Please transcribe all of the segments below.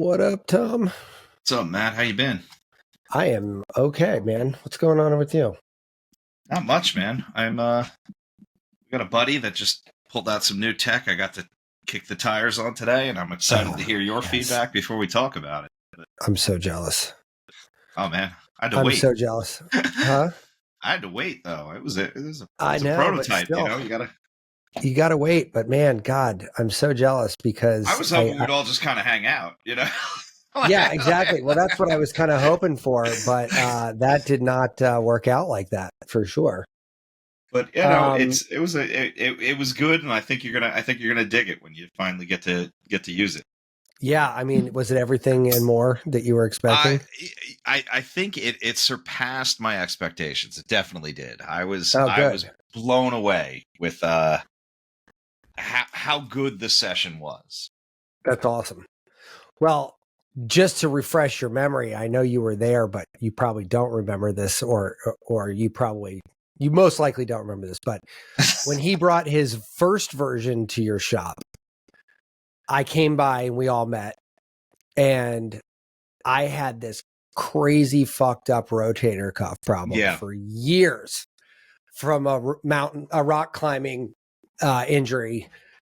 What up, Tom? What's up, Matt? How you been? I am okay, man. What's going on with you? Not much, man. I'm got a buddy that just pulled out some new tech. I got to kick the tires on today, and I'm excited to hear your Yes. feedback before we talk about it. I'm so jealous. Oh man, I had to I'm wait. so jealous. Huh? I had to wait though. It was a I know, but prototype. still, You gotta wait. But man, God, I'm so jealous because I was hoping we'd all just kind of hang out, yeah, exactly. Well, that's what I was kind of hoping for, but that did not work out like that for sure. But it was good, and I think you're gonna dig it when you finally get to use it. Yeah, I mean, was it everything and more that you were expecting? I think it surpassed my expectations. It definitely did. I was blown away with how good the session was. That's awesome. Well, just to refresh your memory, I know you were there, but you probably don't remember this, or you most likely don't remember this. But when he brought his first version to your shop, I came by and we all met, and I had this crazy fucked up rotator cuff problem for years from a rock climbing injury.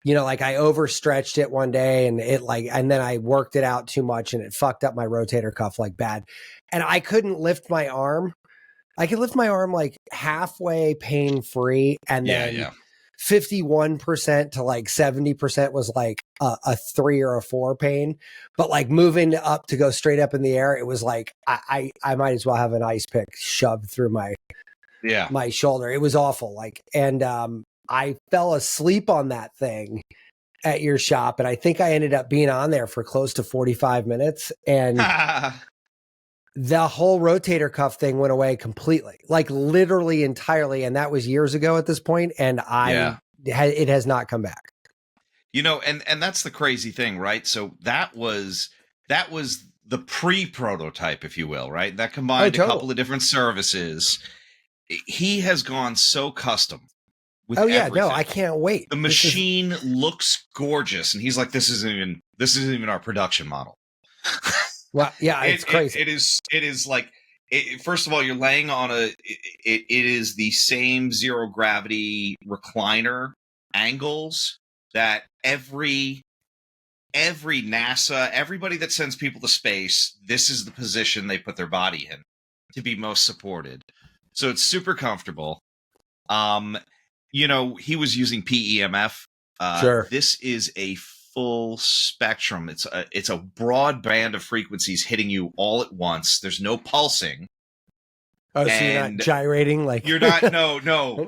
Like I overstretched it one day and then I worked it out too much and it fucked up my rotator cuff like bad. And I couldn't lift my arm. I could lift my arm like halfway pain free. And then 51% to like 70% was like a 3 or a 4 pain. But like moving up to go straight up in the air, it was like, I might as well have an ice pick shoved through my shoulder. It was awful. I fell asleep on that thing at your shop, and I think I ended up being on there for close to 45 minutes, and the whole rotator cuff thing went away completely, like literally entirely, and that was years ago at this point, and it has not come back. And that's the crazy thing, right? So that was the pre-prototype, if you will, right? That combined a couple of different services. He has gone so custom. Everything. No, I can't wait. The machine looks gorgeous, and he's like, "This isn't even our production model." Well, yeah, it's crazy. It is like, first of all, you're laying on it is the same zero gravity recliner angles that every NASA, everybody that sends people to space, this is the position they put their body in to be most supported. So it's super comfortable. He was using PEMF. Sure. This is a full spectrum. It's a broad band of frequencies hitting you all at once. There's no pulsing. Oh, so you're not gyrating like you're not. No.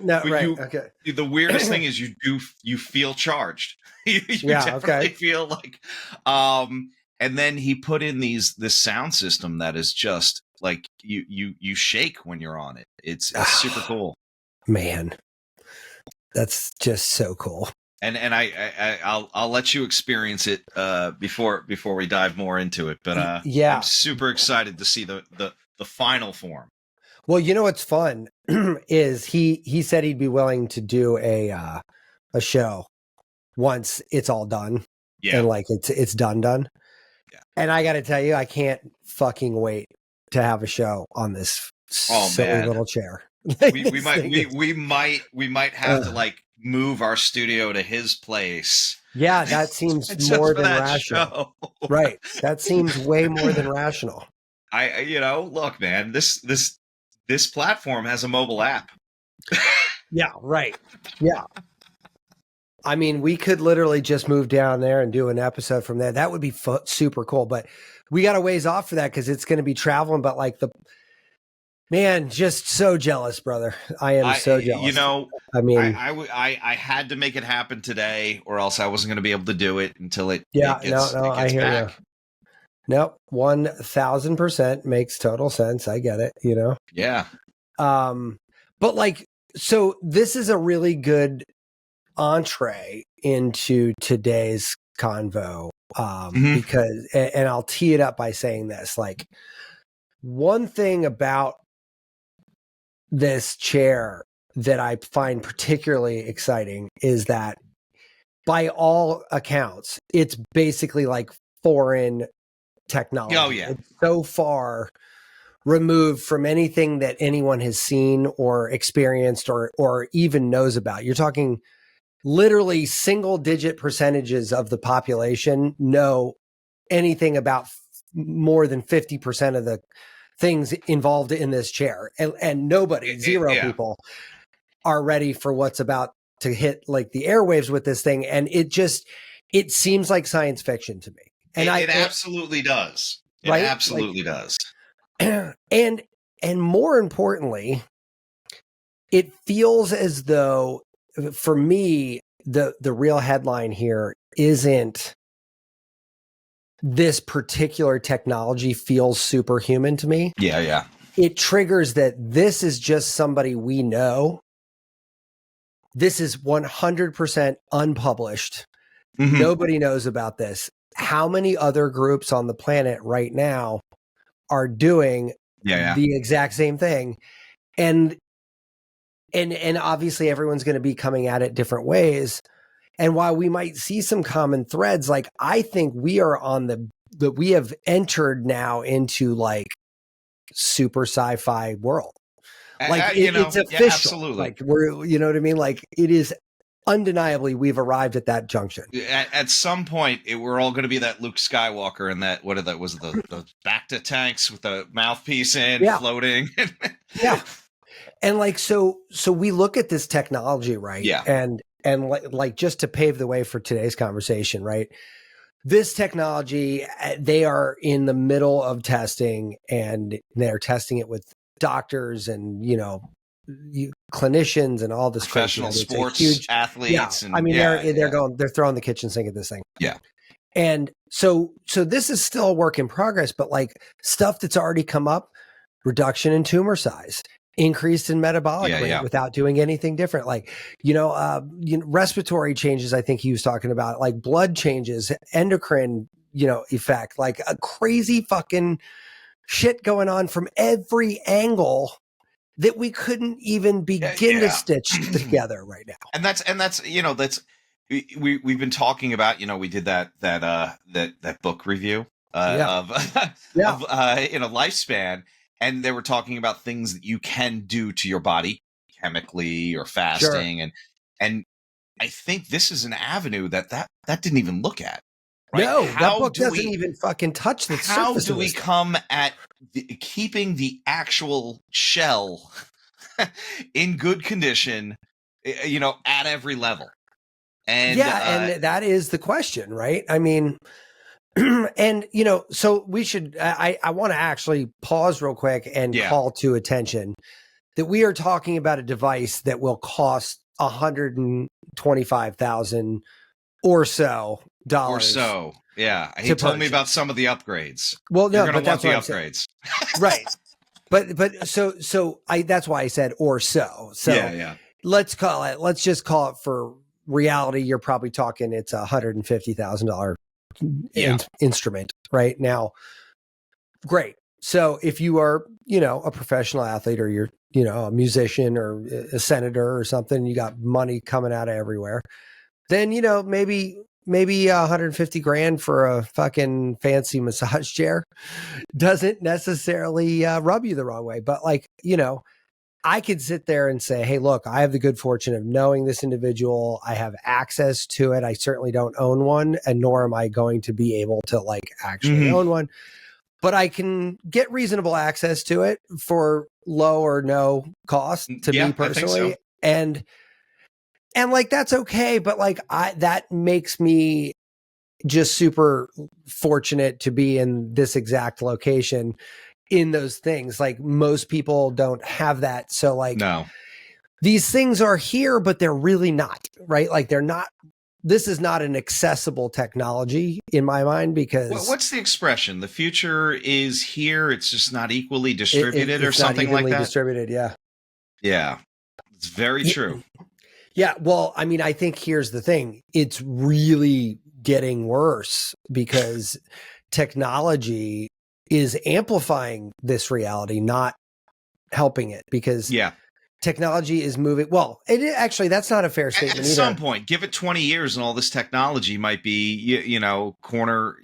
Right. Okay. The weirdest thing is you feel charged. you definitely feel like. And then he put in this sound system that is just like you shake when you're on it. It's super cool. Man, that's just so cool. And I'll let you experience it before we dive more into it. But I'm super excited to see the final form. Well, you know what's fun is he said he'd be willing to do a show once it's all done. Yeah. And like it's done. Yeah. And I got to tell you, I can't fucking wait to have a show on this silly little chair. we might have to like move our studio to his place. Yeah, that seems more than rational. Right. That seems way more than rational. Look, man, this platform has a mobile app. Yeah, right. Yeah. I mean, we could literally just move down there and do an episode from there. That would be super cool. But we got a ways off for that because it's going to be traveling. But like man, just so jealous, brother. I am so jealous. I mean, I had to make it happen today, or else I wasn't going to be able to do it until it. Yeah, it gets I hear back. You. Nope, 1000% makes total sense. I get it. Yeah. But like, so this is a really good entree into today's convo, because, and I'll tee it up by saying this, like, one thing about this chair that I find particularly exciting is that by all accounts, it's basically like foreign technology. Oh yeah. It's so far removed from anything that anyone has seen or experienced or even knows about. You're talking literally single digit percentages of the population know anything about more than 50% of the things involved in this chair. And nobody, zero people are ready for what's about to hit like the airwaves with this thing. And it seems like science fiction to me. And it absolutely does. It right? absolutely does. And more importantly, it feels as though, for me, the real headline here isn't this particular technology feels superhuman to me. Yeah. It triggers that this is just somebody we know. This is 100% unpublished. Mm-hmm. Nobody knows about this. How many other groups on the planet right now are doing the exact same thing? And obviously everyone's going to be coming at it different ways. And while we might see some common threads, like I think we are on we have entered now into like super sci-fi world. Like it's official. Yeah, absolutely. Like you know what I mean? Like it is undeniably we've arrived at that junction. At some point, we're all going to be that Luke Skywalker and that was the Bacta tanks with the mouthpiece floating. Yeah. And like, so we look at this technology, right? Yeah. And like just to pave the way for today's conversation, right? This technology, they are in the middle of testing, and they're testing it with doctors and, clinicians and all this professional sports athletes. Yeah. And they're throwing the kitchen sink at this thing. Yeah. And so this is still a work in progress, but like stuff that's already come up, reduction in tumor size, increased in metabolic rate without doing anything different. Like, respiratory changes, I think he was talking about, like blood changes, endocrine, effect, like a crazy fucking shit going on from every angle that we couldn't even begin to stitch together right now. And that's we've been talking about, we did that book review of lifespan. And they were talking about things that you can do to your body chemically or fasting. Sure. And I think this is an avenue that didn't even look at. Right? No, that book doesn't even fucking touch the surface. How do we come at keeping the actual shell in good condition, at every level? And and that is the question, right? I mean, and so we should, I want to actually pause real quick and call to attention that we are talking about a device that will cost $125,000 or so dollars. Yeah. He told me about some of the upgrades. Well, no, but that's the upgrades. Right. But so that's why I said or so. So let's just call it, for reality, you're probably talking it's $150,000 instrument right now. Great. So if you are, a professional athlete, or you're, a musician or a senator or something, you got money coming out of everywhere, then, maybe 150 grand for a fucking fancy massage chair doesn't necessarily rub you the wrong way. But like, I could sit there and say, hey, look, I have the good fortune of knowing this individual. I have access to it. I certainly don't own one, and nor am I going to be able to like actually own one, but I can get reasonable access to it for low or no cost to me personally. I think so. And like, that's okay. But like, that makes me just super fortunate to be in this exact location in those things. Like most people don't have that. So like, no, these things are here, but they're really not, right? Like this is not an accessible technology in my mind, because what's the expression? The future is here. It's just not equally distributed, or something like that. Distributed. Yeah. Yeah. It's very true. Yeah. Well, I mean, I think here's the thing. It's really getting worse because technology is amplifying this reality, not helping it, because technology is moving. Well, that's not a fair statement. At some point, give it 20 years and all this technology might be, corner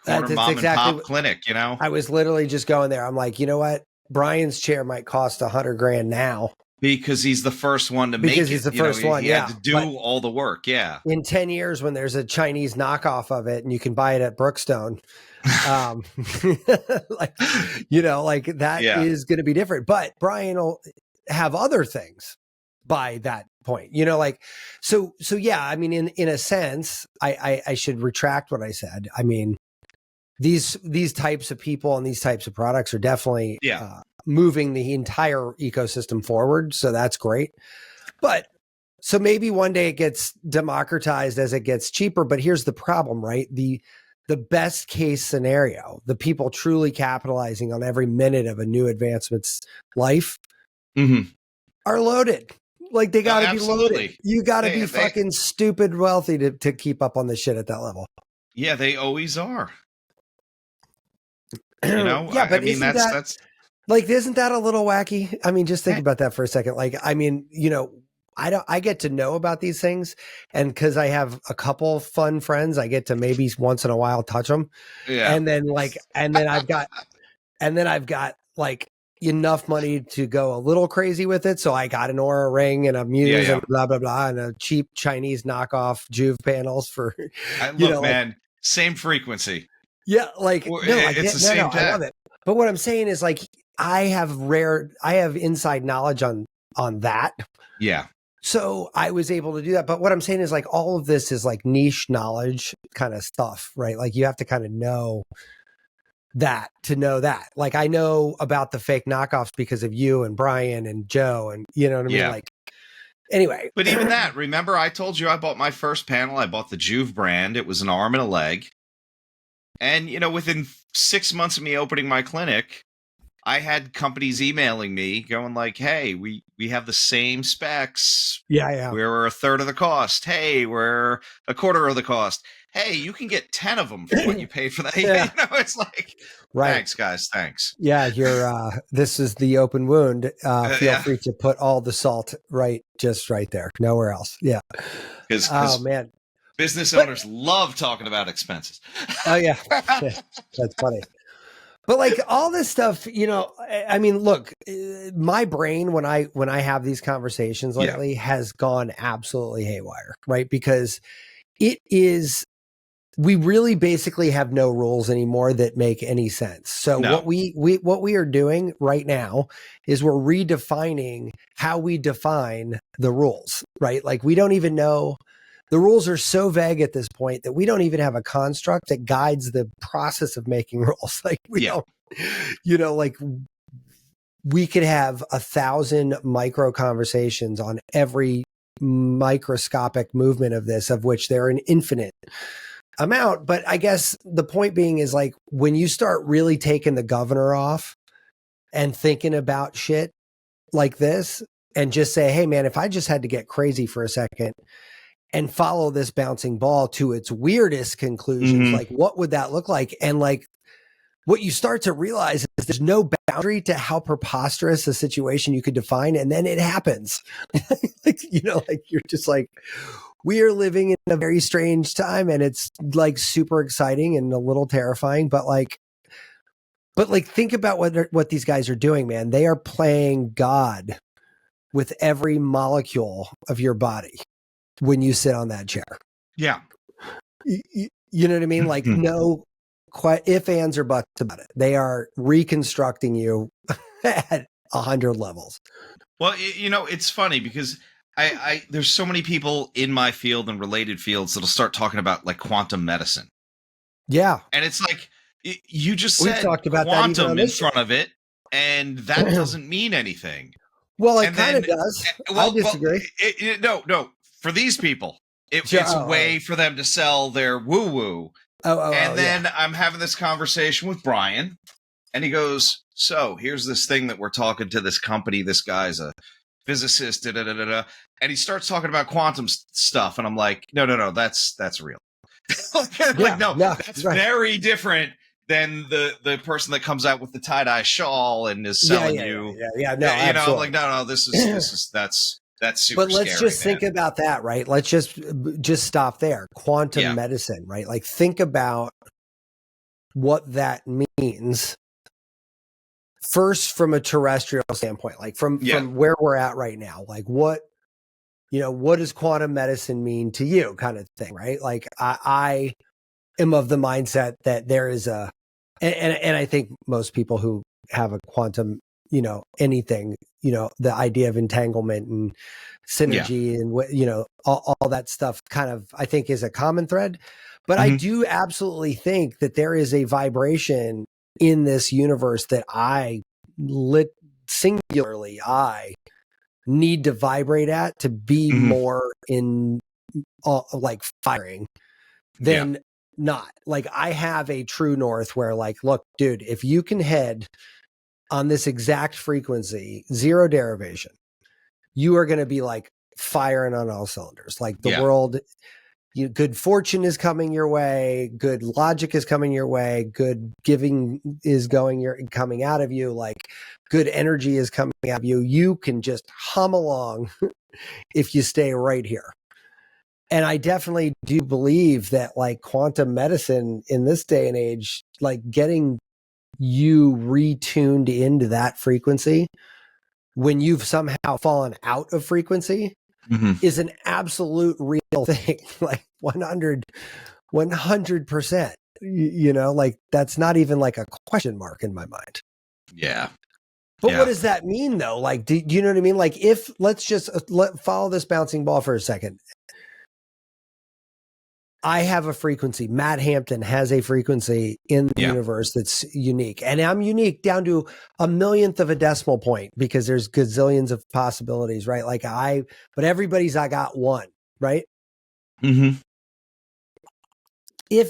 corner That's mom and exactly pop clinic, you know? I was literally just going there. I'm like, you know what? Brian's chair might cost $100,000 now Because he's the first one to because make he's it. the You know, first one. he had Yeah. to do But all the work. Yeah. in 10 years, when there's a Chinese knockoff of it and you can buy it at Brookstone, like, you know, like that Yeah. is going to be different. But Brian will have other things by that point, you know, like, so yeah, I mean, in a sense, I should retract what I said. I mean, these types of people and these types of products are definitely moving the entire ecosystem forward. So that's great. But so maybe one day it gets democratized as it gets cheaper. But here's the problem, right? The best case scenario, the people truly capitalizing on every minute of a new advancement's life are loaded. Like they got to be loaded. You got to be fucking stupid wealthy to keep up on the shit at that level. Yeah, they always are. You know, yeah, but I mean, that's like, isn't that a little wacky? I mean, just think about that for a second. Like, I mean, you know, I get to know about these things, and because I have a couple fun friends, I get to maybe once in a while touch them. Yeah. And then I've got like enough money to go a little crazy with it. So I got an Aura ring and a Muse and blah, blah, blah, and a cheap Chinese knockoff Juve panels for, man, same frequency. Yeah, like it's the same I love it. But what I'm saying is, like, I have inside knowledge on that. Yeah. So I was able to do that. But what I'm saying is, like, all of this is like niche knowledge kind of stuff, right? Like you have to kind of know that to know that. Like I know about the fake knockoffs because of you and Brian and Joe, and you know what I mean? Like, anyway. But even that, remember I told you I bought my first panel. I bought the Juve brand. It was an arm and a leg. And, you know, within 6 months of me opening my clinic, I had companies emailing me going like, hey, we have the same specs. Yeah. We're a third of the cost. Hey, we're a quarter of the cost. Hey, you can get 10 of them for what you paid for that. You know, it's like, thanks, guys. Thanks. Yeah, this is the open wound. Feel free to put all the salt just right there. Nowhere else. Yeah. Oh, man. Business owners love talking about expenses. Oh, yeah. That's funny. But like all this stuff, you know, I mean, look, my brain, when I have these conversations lately has gone absolutely haywire, right? Because we really basically have no rules anymore that make any sense. So what we are doing right now is we're redefining how we define the rules, right? Like we don't even know. The rules are so vague at this point that we don't even have a construct that guides the process of making rules. Like we don't, you know, like we could have 1,000 micro conversations on every microscopic movement of this, of which there are an infinite amount. But I guess the point being is like when you start really taking the governor off and thinking about shit like this and just say, hey man, if I just had to get crazy for a second and follow this bouncing ball to its weirdest conclusions, like what would that look like? And like what you start to realize is there's no boundary to how preposterous a situation you could define. And then it happens. Like, you know, like you're just like, we are living in a very strange time and it's like super exciting and a little terrifying, but like think about what these guys are doing, man. They are playing God with every molecule of your body when you sit on that chair. Yeah. You know what I mean? Like no ifs, ands, or buts about it. They are reconstructing you at 100 levels. Well, you know, it's funny because I there's so many people in my field and related fields that'll start talking about like quantum medicine. Yeah. And it's like, you just said talked about quantum in front of it, and that doesn't mean anything. Well, it kind of does. I disagree. No. For these people, it's a way for them to sell their woo-woo. And then I'm having this conversation with Brian, and he goes, so here's this thing that we're talking to this company. This guy's a physicist, and he starts talking about quantum stuff, and I'm like, no, that's real. That's very different than the person that comes out with the tie-dye shawl and is selling you. No, you absolutely. know, like no, this is that's super. But let's scary, just think about that, right? Let's just stop there. Quantum medicine, right? Like think about what that means. First, from a terrestrial standpoint, like from where we're at right now, like what does quantum medicine mean to you, kind of thing, right? Like I am of the mindset that there is and I think most people who have a quantum, anything, the idea of entanglement and synergy and all that stuff kind of, I think, is a common thread. But I do absolutely think that there is a vibration in this universe that I singularly need to vibrate at to be more in like firing than not. Like I have a true north where, like, look, dude, if you can head on this exact frequency, zero derivation, you are going to be like firing on all cylinders. Like the world, good fortune is coming your way, good logic is coming your way, good giving is coming out of you, like good energy is coming out of you. You can just hum along if you stay right here. And I definitely do believe that, like, quantum medicine in this day and age, like getting you retuned into that frequency when you've somehow fallen out of frequency is an absolute real thing. Like 100%, like that's not even like a question mark in my mind. Yeah. But what does that mean though? Like, do you know what I mean? Like if, let's just follow this bouncing ball for a second. I have a frequency. Matt Hampton has a frequency in the universe that's unique. And I'm unique down to a millionth of a decimal point because there's gazillions of possibilities, right? Like but everybody's, I got one, right? If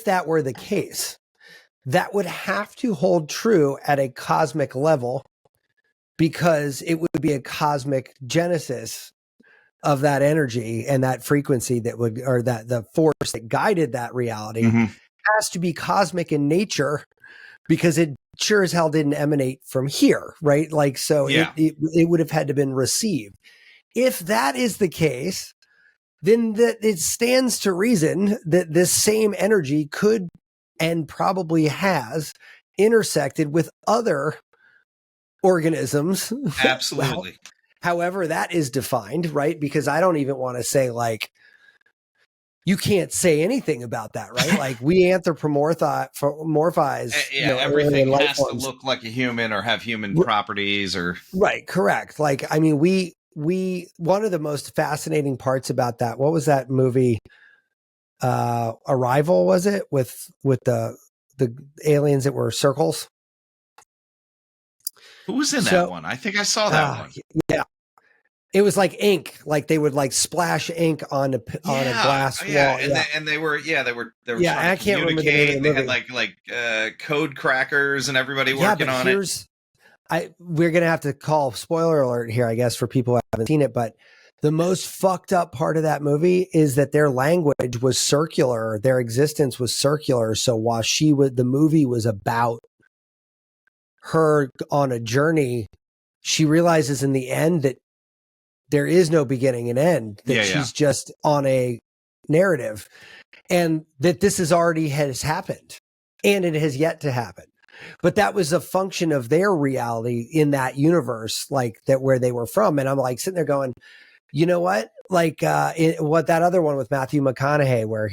that were the case, that would have to hold true at a cosmic level because it would be a cosmic genesis of that energy and that frequency or that the force that guided that reality has to be cosmic in nature because it sure as hell didn't emanate from here, right? Like, so it would have had to been received. If that is the case, then that it stands to reason that this same energy could and probably has intersected with other organisms. Absolutely. Well, however that is defined, right? Because I don't even want to say, like, you can't say anything about that, right? Like we anthropomorphize. Everything has to look like a human or have human properties or. Right, correct. Like, I mean, we one of the most fascinating parts about that, what was that movie? Arrival, was it? With the aliens that were circles? Who was in that one? I think I saw that one. Yeah. It was like ink, like they would like splash ink on a glass wall. And they were trying I can't remember the name of the movie. They had like code crackers and everybody working on it. We're gonna have to call spoiler alert here, I guess, for people who haven't seen it. But the most fucked up part of that movie is that their language was circular, their existence was circular. So while the movie was about her on a journey, she realizes in the end that there is no beginning and end, that she's just on a narrative, and that this has happened and it has yet to happen. But that was a function of their reality in that universe, like that where they were from. And I'm like sitting there going, you know what? Like what that other one with Matthew McConaughey, where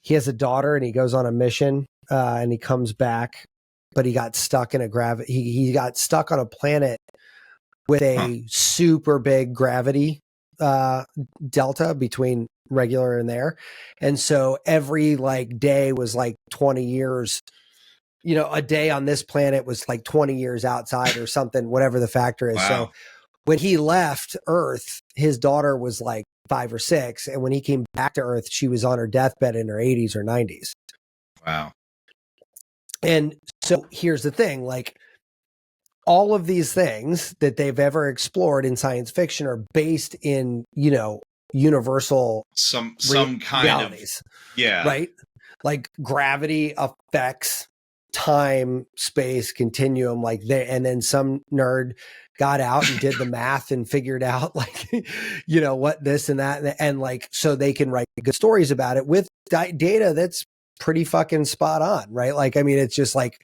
he has a daughter and he goes on a mission and he comes back, but he got stuck in he got stuck on a planet with a super big gravity delta between regular and there. And so every like day was like 20 years, a day on this planet was like 20 years outside or something, whatever the factor is. Wow. So when he left Earth, his daughter was like 5 or 6. And when he came back to Earth, she was on her deathbed in her 80s or 90s. Wow. And so here's the thing, like, all of these things that they've ever explored in science fiction are based in, universal some kind realities, of right? Like gravity affects time, space, continuum, like and then some nerd got out and did the math and figured out like, what this and that, and like, so they can write good stories about it with data that's pretty fucking spot on, right? Like, I mean, it's just like,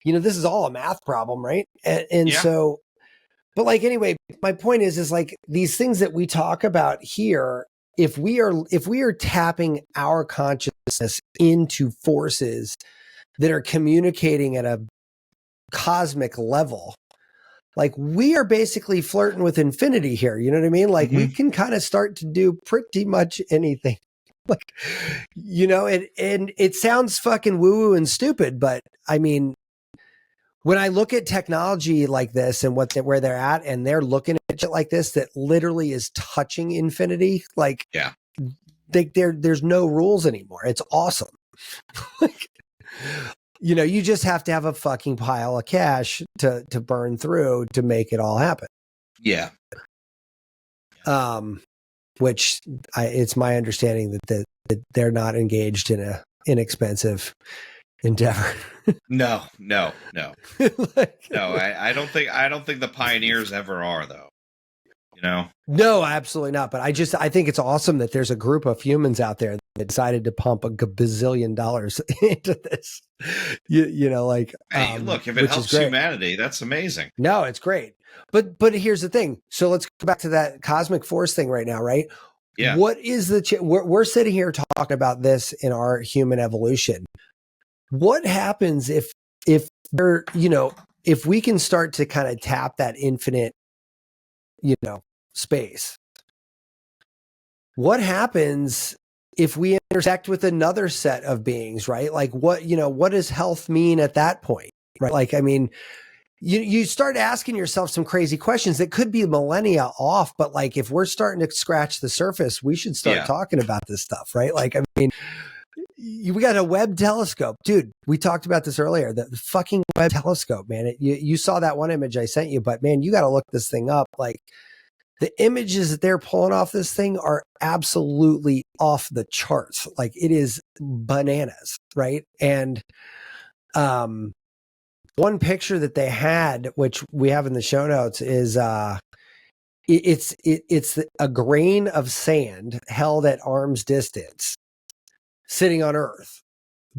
this is all a math problem, right? And so, but like, anyway, my point is like these things that we talk about here, if we are tapping our consciousness into forces that are communicating at a cosmic level, like we are basically flirting with infinity here. You know what I mean? Like we can kind of start to do pretty much anything. Like, and it sounds fucking woo-woo and stupid, but I mean, when I look at technology like this and where they're at, and they're looking at shit like this that literally is touching infinity, like, there's no rules anymore. It's awesome. Like, you just have to have a fucking pile of cash to burn through to make it all happen. Yeah. Which it's my understanding that they're not engaged in a inexpensive endeavor. No. Like, no, I don't think the pioneers ever are, though. No, absolutely not. But I think it's awesome that there's a group of humans out there that decided to pump $1 bazillion into this. Like, hey, look, if it helps humanity, that's amazing. No, it's great. But here's the thing. So let's go back to that cosmic force thing right now, right? Yeah. What is we're sitting here talking about this in our human evolution. What happens if we're, if we can start to kind of tap that infinite, space? What happens if we intersect with another set of beings, right? Like what does health mean at that point, right? Like, I mean, you start asking yourself some crazy questions that could be millennia off, but like if we're starting to scratch the surface, we should start talking about this stuff, right? Like, I mean, we got a Webb telescope, dude. We talked about this earlier. The fucking Webb telescope, man. You saw that one image I sent you, but man, you got to look this thing up. Like, the images that they're pulling off this thing are absolutely off the charts. Like, it is bananas, right? And one picture that they had, which we have in the show notes, is it's a grain of sand held at arm's distance, sitting on Earth.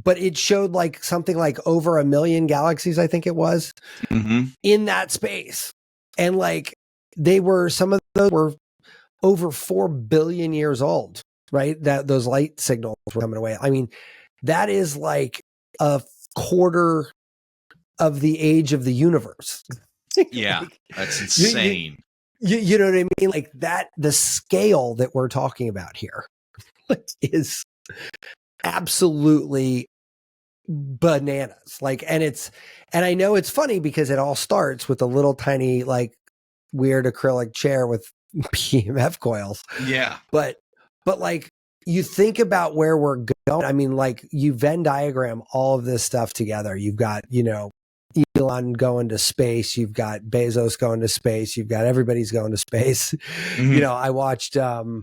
But it showed like something like over 1 million galaxies, I think it was, in that space. And like, some of those were over 4 billion years old, right? That those light signals were coming away. I mean, that is like a quarter of the age of the universe. Yeah, like, that's insane. You know what I mean? Like that, the scale that we're talking about here is absolutely bananas. Like, and I know it's funny because it all starts with a little tiny, like, weird acrylic chair with PMF coils. Yeah. But like, you think about where we're going. I mean, like, you Venn diagram all of this stuff together. You've got, Elon going to space. You've got Bezos going to space. You've got everybody's going to space. I watched there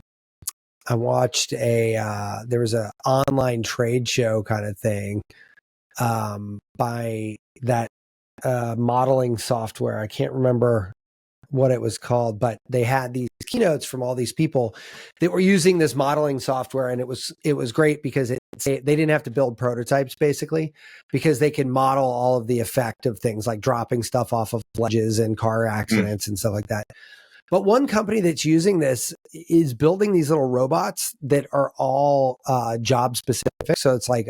was a online trade show kind of thing by that modeling software. I can't remember what it was called, but they had these keynotes from all these people that were using this modeling software, and it was great because they didn't have to build prototypes, basically, because they can model all of the effect of things like dropping stuff off of ledges and car accidents and stuff like that. But one company that's using this is building these little robots that are all job specific. So it's like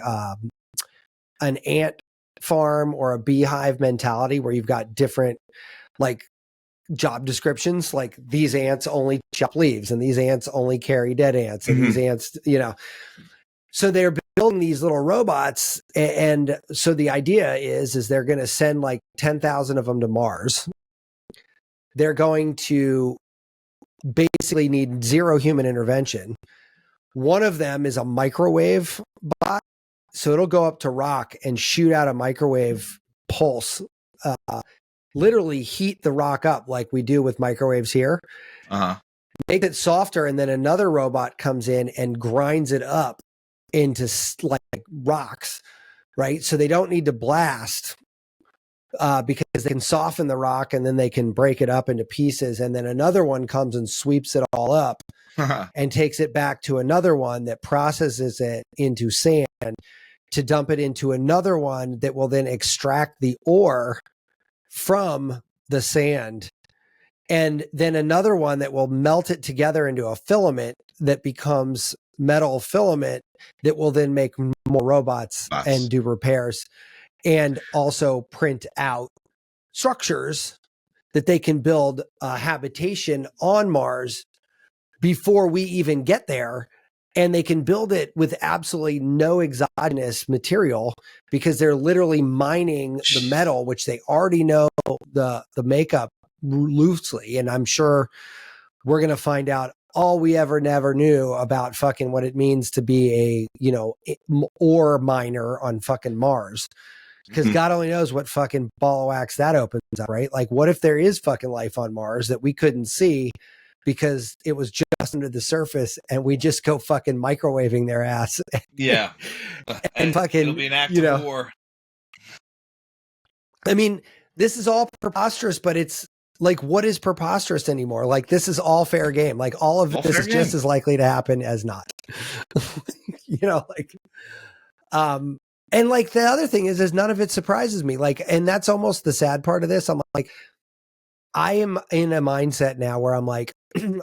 an ant farm or a beehive mentality where you've got different like job descriptions, like these ants only chop leaves and these ants only carry dead ants and these ants, so they're building these little robots. And so the idea is they're going to send like 10,000 of them to Mars. They're going to basically need zero human intervention. One of them is a microwave bot. So it'll go up to rock and shoot out a microwave pulse, literally heat the rock up like we do with microwaves here, make it softer. And then another robot comes in and grinds it up into like rocks, right? So they don't need to blast because they can soften the rock and then they can break it up into pieces. And then another one comes and sweeps it all up and takes it back to another one that processes it into sand to dump it into another one that will then extract the ore from the sand, and then another one that will melt it together into a filament that becomes metal filament that will then make more robots and do repairs, and also print out structures that they can build a habitation on Mars before we even get there. And they can build it with absolutely no exogenous material because they're literally mining the metal, which they already know the makeup loosely. And I'm sure we're going to find out all we ever never knew about fucking what it means to be a, ore miner on fucking Mars. Because God only knows what fucking ball of wax that opens up, right? Like, what if there is fucking life on Mars that we couldn't see because it was just under the surface and we just go fucking microwaving their ass? Yeah. And fucking, it'll be an act of war. I mean, this is all preposterous, but it's like, what is preposterous anymore? Like, this is all fair game. Like, all of this is just as likely to happen as not. And like the other thing is none of it surprises me. Like, and that's almost the sad part of this. I'm like, I am in a mindset now where I'm like,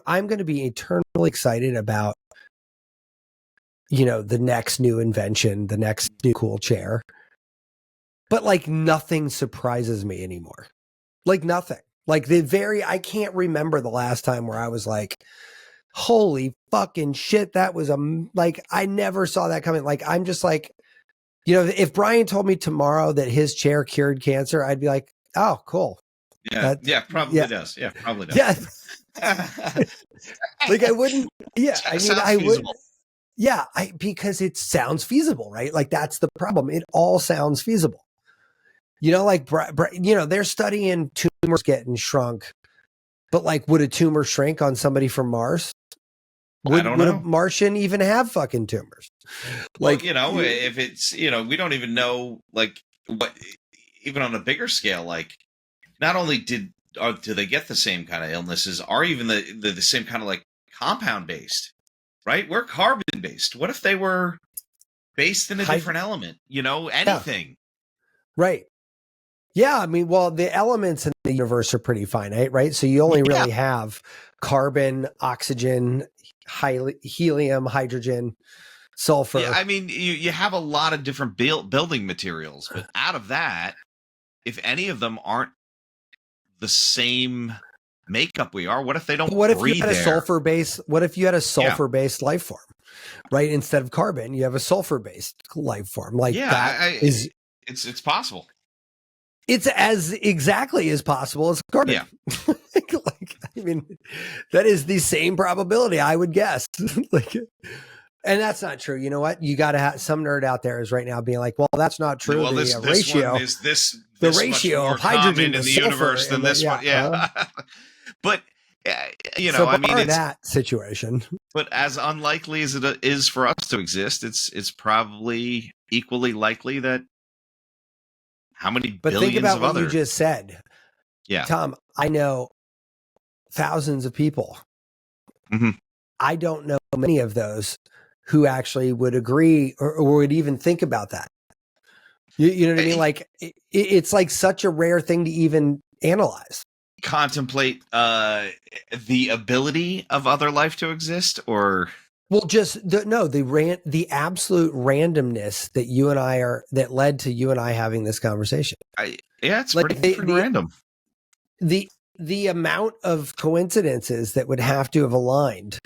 I'm going to be eternally excited about, the next new invention, the next new cool chair. But like nothing surprises me anymore. Like nothing. Like I can't remember the last time where I was like, holy fucking shit. That was I never saw that coming. Like, I'm just like, if Brian told me tomorrow that his chair cured cancer, I'd be like, oh, cool. Yeah, probably does. Yeah, probably does. Yeah. Like I wouldn't. Yeah, I mean, I would. Yeah, because it sounds feasible, right? Like that's the problem. It all sounds feasible. Like they're studying tumors getting shrunk, but like, would a tumor shrink on somebody from Mars? Would a Martian even have fucking tumors? Like, if it's, we don't even know, like, what, even on a bigger scale, like, not only do they get the same kind of illnesses, are even the same kind of like compound based, right? We're carbon based. What if they were based in a different element? Anything. Yeah. Right. Yeah. I mean, well, the elements in the universe are pretty finite, right? So you only really have carbon, oxygen, helium, hydrogen, sulfur. Yeah, I mean, you have a lot of different building materials, but out of that, if any of them aren't the same makeup we are, what if they don't? What if you had a sulfur base? What if you had a sulfur based life form, right? Instead of carbon, you have a sulfur based life form. Like it's possible. It's as exactly as possible as carbon. Yeah. I mean, that is the same probability, I would guess. And that's not true. You know what? You got to have some nerd out there is right now being like, well, that's not true. Well, this ratio one is the ratio much more of hydrogen in the universe than this one. Yeah. But so I mean, it's that situation. But as unlikely as it is for us to exist, it's probably equally likely that how many billions think about of what other... you just said. Yeah. Tom, I know thousands of people. Mm-hmm. I don't know many of those who actually would agree or would even think about that. You know what I mean? Like it's like such a rare thing to even analyze. Contemplate the ability of other life to exist, or just the absolute randomness that you and I that led to you and I having this conversation. It's like pretty random. The amount of coincidences that would have to have aligned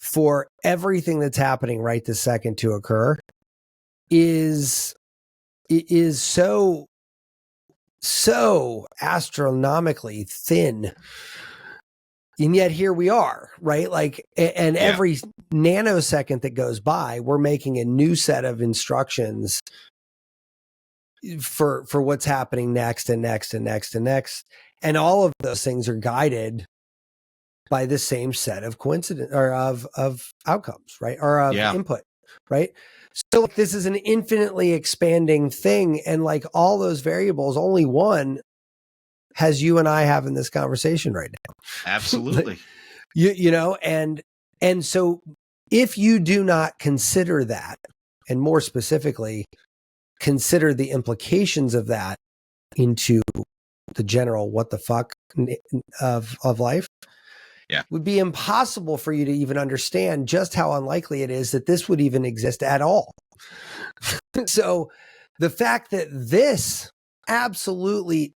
for everything that's happening right this second to occur is so astronomically thin. And yet here we are, right? Like, and every nanosecond that goes by, we're making a new set of instructions for what's happening next and next and next and next. And all of those things are guided by the same set of coincidence or of outcomes, right? Or of input, right? So this is an infinitely expanding thing. And like all those variables, only one has you and I having this conversation right now. Absolutely. And so if you do not consider that and more specifically, consider the implications of that into the general what the fuck of life, would be impossible for you to even understand just how unlikely it is that this would even exist at all. So the fact that this absolutely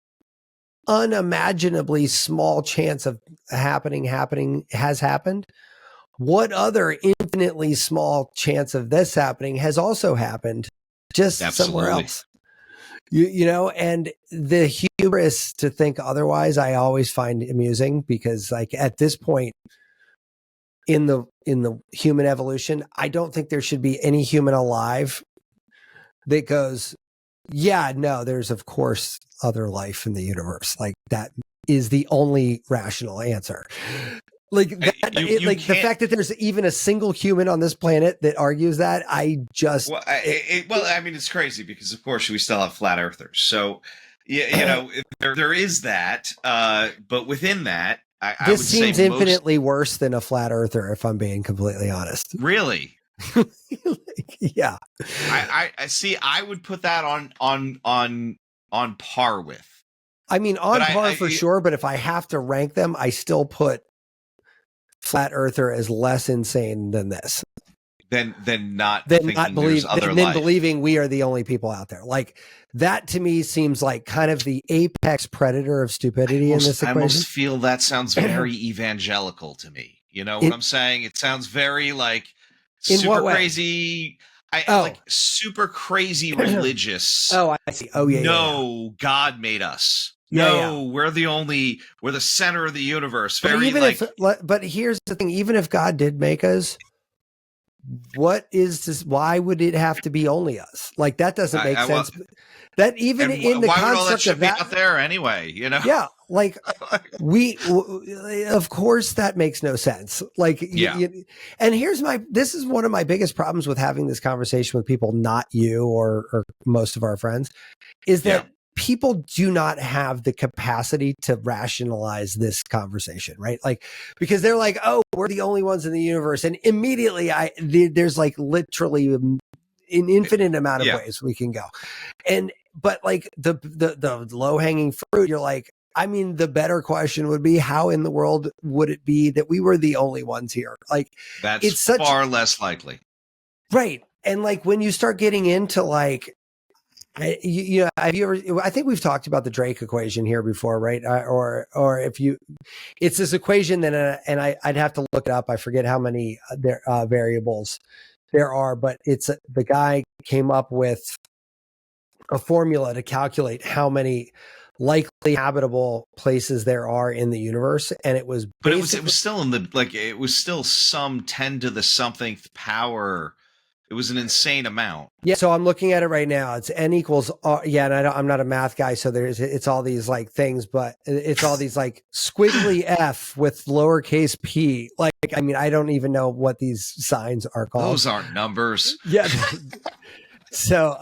unimaginably small chance of happening has happened, what other infinitely small chance of this happening has also happened just somewhere else? You know, and the hubris to think otherwise, I always find amusing, because like at this point in the human evolution, I don't think there should be any human alive that goes, yeah, no, there's of course other life in the universe. Like that is the only rational answer. Like that, the fact that there's even a single human on this planet that argues that, I just I mean, it's crazy because of course we still have flat earthers. So you know, there is that, but within that, I would seems say infinitely worse than a flat earther, if I'm being completely honest. Really? Yeah. I see. I would put that on par with. I mean, on par for sure. But if I have to rank them, I still put flat earther as less insane than this. Than not believing we are the only people out there. Like that to me seems like kind of the apex predator of stupidity in this equation. I almost feel that sounds very evangelical to me. You know what I'm saying? It sounds very like super crazy. Like super crazy religious. Oh, I see. Oh, yeah. No, God made us. No, we're the center of the universe. But here's the thing: even if God did make us, what is this? Why would it have to be only us? Like that doesn't make sense. That even in the construct of that out there anyway, you know? Yeah, like of course that makes no sense. Like, and this is one of my biggest problems with having this conversation with people, not you or most of our friends, is that people do not have the capacity to rationalize this conversation, right? Like, because they're like, oh, we're the only ones in the universe. And immediately there's like literally an infinite amount of ways we can go. But like the low hanging fruit, you're like, I mean, the better question would be, how in the world would it be that we were the only ones here? Like it's far less likely. Right. And like, when you start getting into like, have you ever? I think we've talked about the Drake equation here before, right? Or it's this equation that, and I'd have to look it up. I forget how many variables there are, but the guy came up with a formula to calculate how many likely habitable places there are in the universe, and it was still it was still some 10 to the something power. It was an insane amount. Yeah, so I'm looking at it right now. It's n equals and I'm not a math guy, so it's all these like things, but it's all these like squiggly f with lowercase p. Like, I mean, I don't even know what these signs are called. Those aren't numbers. Yeah. So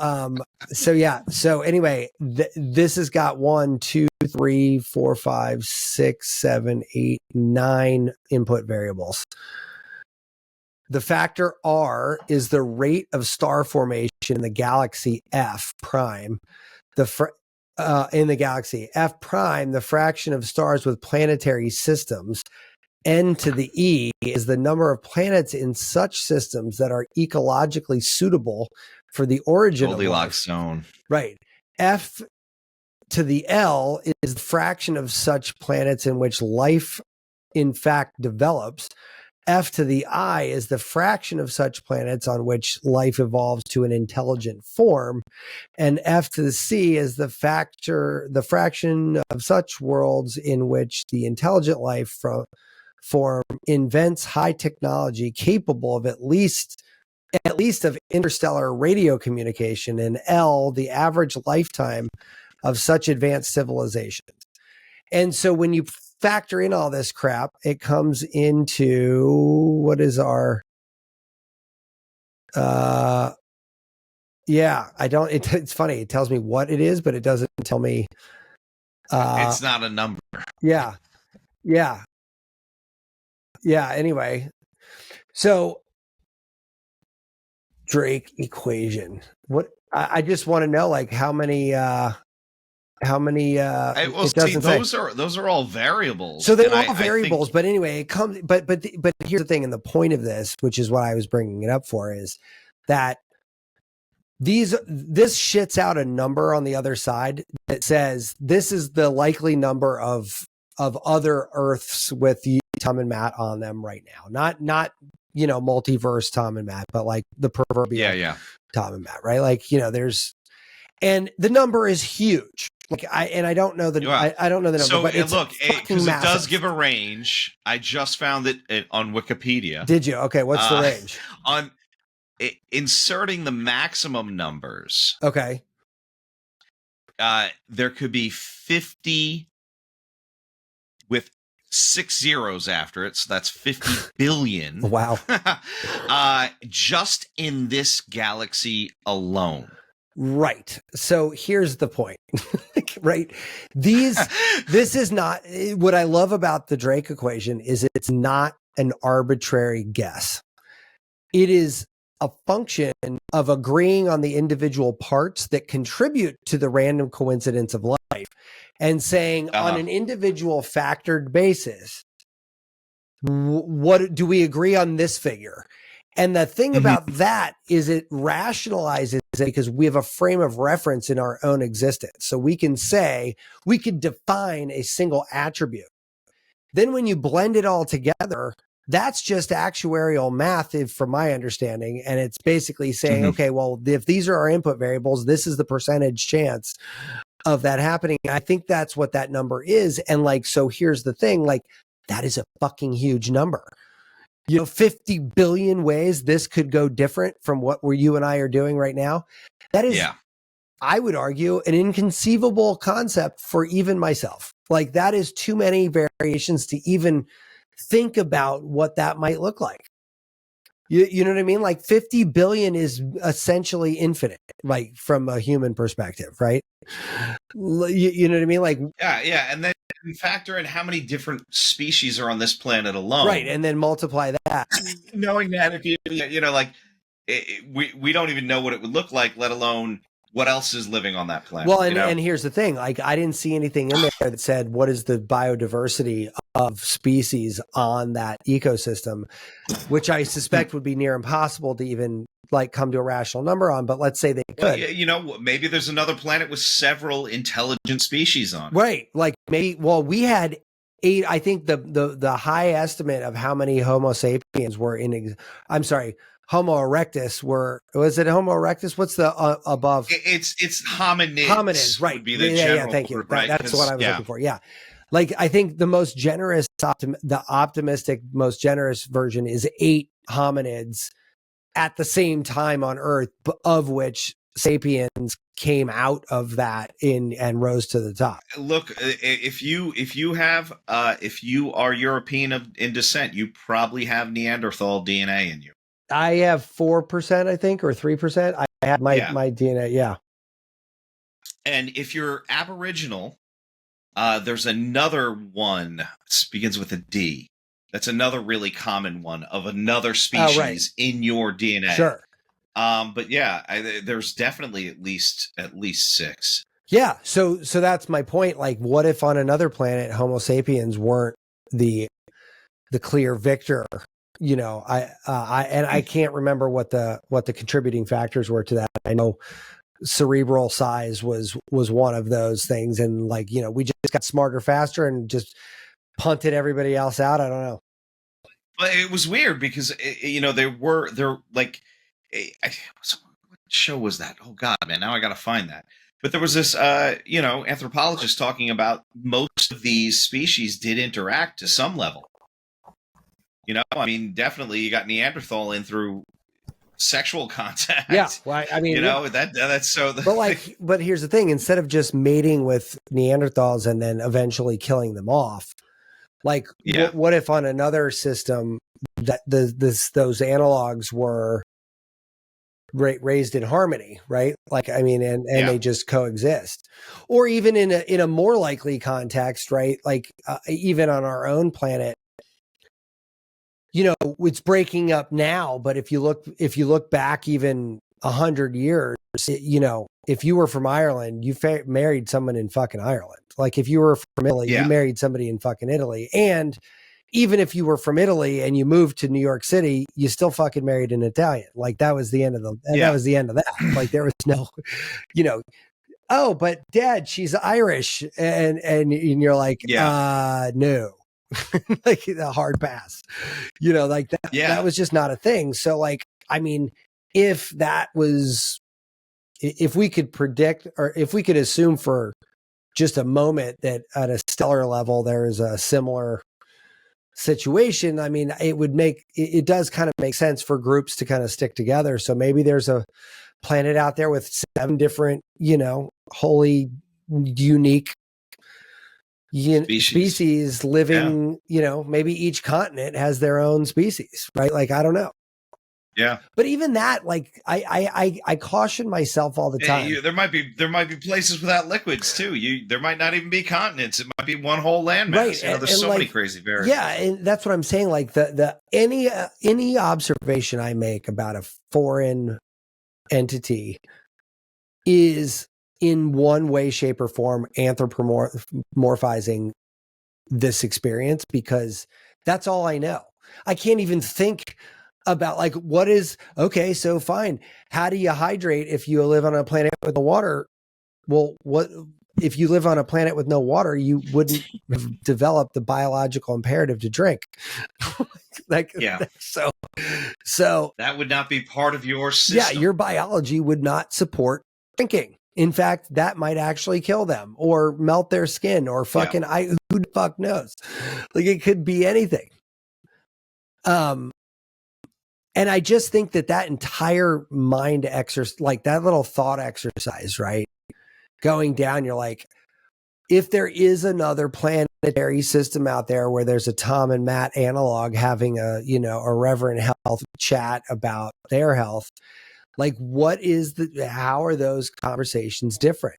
anyway, this has got 1, 2, 3, 4, 5, 6, 7, 8, 9 input variables. The factor R is the rate of star formation in the galaxy F prime. In the galaxy F prime, the fraction of stars with planetary systems. N to the E is the number of planets in such systems that are ecologically suitable for the origin of life. Zone. Right. F to the L is the fraction of such planets in which life, in fact, develops. F to the I is the fraction of such planets on which life evolves to an intelligent form. And F to the C is the fraction of such worlds in which the intelligent life form invents high technology capable of at least of interstellar radio communication. And L, the average lifetime of such advanced civilizations. And so when you factor in all this crap, it comes into what is our it's funny, it tells me what it is, but it doesn't tell me it's not a number. Yeah anyway, so Drake equation. What I just want to know, like how many it doesn't say. Those are all variables. So they're all variables, but anyway, it comes but here's the thing, and the point of this, which is what I was bringing it up for, is that this shits out a number on the other side that says this is the likely number of other Earths with Tom and Matt on them right now. Not multiverse Tom and Matt, but like the proverbial Tom and Matt, right? Like, there's, and the number is huge. Like I don't know the I don't know the number, but it's because it does give a range. I just found it on Wikipedia. Did you? Okay, what's the range? On inserting the maximum numbers. Okay. There could be 50 with 6 zeros after it, so that's 50 billion. Wow. Just in this galaxy alone. Right. So here's the point, right? This is not, what I love about the Drake equation is it's not an arbitrary guess. It is a function of agreeing on the individual parts that contribute to the random coincidence of life and saying on an individual factored basis, what do we agree on this figure? And the thing about that is it rationalizes it because we have a frame of reference in our own existence. So we can say, we could define a single attribute. Then when you blend it all together, that's just actuarial math, from my understanding. And it's basically saying, okay, well, if these are our input variables, this is the percentage chance of that happening. I think that's what that number is. And like, so here's the thing, like, that is a fucking huge number. 50 billion ways this could go different from what you and I are doing right now. That is, I would argue, an inconceivable concept for even myself. Like, that is too many variations to even think about what that might look like. You know what I mean? Like 50 billion is essentially infinite, like from a human perspective, right? You know what I mean? Like, yeah. And then factor in how many different species are on this planet alone. Right. And then multiply that. Knowing that if we don't even know what it would look like, let alone what else is living on that planet. Well, and here's the thing, like, I didn't see anything in there that said, what is the biodiversity of species on that ecosystem, which I suspect would be near impossible to even like come to a rational number on. But let's say they could. Well, maybe there's another planet with several intelligent species on it. Right. Like maybe, well, we had 8, I think the high estimate of how many Homo sapiens were Homo erectus was it Homo erectus? What's the above? It's hominids. Hominids, right. Would be the general thank you. Group, right? That's what I was looking for. Yeah. Like, I think the most generous, the optimistic, most generous version is 8 hominids at the same time on Earth, of which sapiens came out of that and rose to the top. Look, if you are European in descent, you probably have Neanderthal DNA in you. I have 4%, I think, or 3%. I have my DNA. Yeah. And if you're Aboriginal, there's another one. It begins with a D. That's another really common one of another species in your DNA. Sure. But yeah, there's definitely at least 6. Yeah. So that's my point. Like, what if on another planet Homo sapiens weren't the clear victor? I can't remember what the contributing factors were to that. I know cerebral size was one of those things, and like, we just got smarter faster and just punted everybody else out. I don't know. But it was weird because what show was that? Oh God, man, now I got to find that. But there was this anthropologist talking about most of these species did interact to some level. I mean, definitely you got Neanderthal in through sexual contact. Yeah. Well, I mean, that's so. But here's the thing: instead of just mating with Neanderthals and then eventually killing them off, like, what if on another system that those analogs were raised in harmony, right? Like, I mean, and they just coexist, or even in a more likely context, right? Like, even on our own planet, it's breaking up now, but if you look back even 100 years, if you were from Ireland, you married someone in fucking Ireland. Like if you were from Italy, you married somebody in fucking Italy. And even if you were from Italy and you moved to New York City, you still fucking married an Italian. Like that was the end of that was the end of that. Like there was no, oh, but Dad, she's Irish. And you're like, no. Like a hard pass, like that. Yeah. That was just not a thing. So like, I mean, if we could predict, or if we could assume for just a moment that at a stellar level there is a similar situation, I mean, it does kind of make sense for groups to kind of stick together. So maybe there's a planet out there with 7 different, wholly unique species living, maybe each continent has their own species, right? Like, I don't know. Yeah. But even that, like, I caution myself all the time. There might be places without liquids too. There might not even be continents. It might be one whole landmass. Right. There's so many crazy variables. Yeah, and that's what I'm saying. Like any observation I make about a foreign entity is in one way, shape, or form anthropomorphizing this experience, because that's all I know. I can't even think about like okay, so fine. How do you hydrate if you live on a planet with no water? Well, what if you live on a planet with no water? You wouldn't have developed the biological imperative to drink. So that would not be part of your system. Yeah, your biology would not support drinking. In fact, that might actually kill them or melt their skin or fucking, who the fuck knows? Like it could be anything. And I just think that entire mind exercise, like that little thought exercise, right? Going down, you're like, if there is another planetary system out there where there's a Tom and Matt analog having a reverent health chat about their health, like how are those conversations different?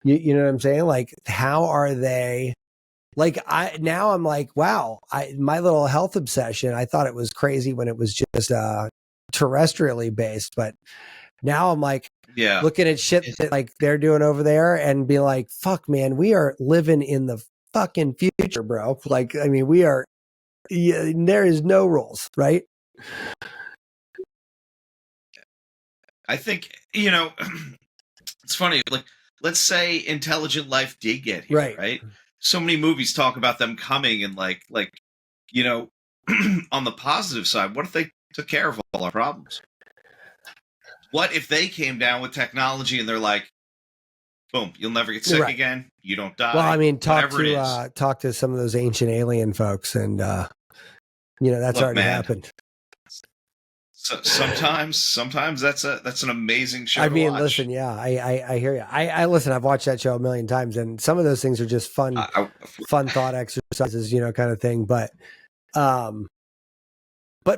You know what I'm saying? Like, how are they? Like I'm like, wow, my little health obsession, I thought it was crazy when it was just terrestrially based, but now I'm like, looking at shit that like they're doing over there and be like, fuck man, we are living in the fucking future, bro. Like, I mean, we are, there is no rules, right? I think, it's funny, like, let's say intelligent life did get here, right? So many movies talk about them coming and like, on the positive side, what if they took care of all our problems? What if they came down with technology and they're like, boom, you'll never get sick again. You don't die. Well, I mean, talk to some of those ancient alien folks and, that's already happened. So sometimes that's an amazing show. I mean, to watch. Listen, yeah, I hear you. I listen. I've watched that show a million times, and some of those things are just fun thought exercises, kind of thing. But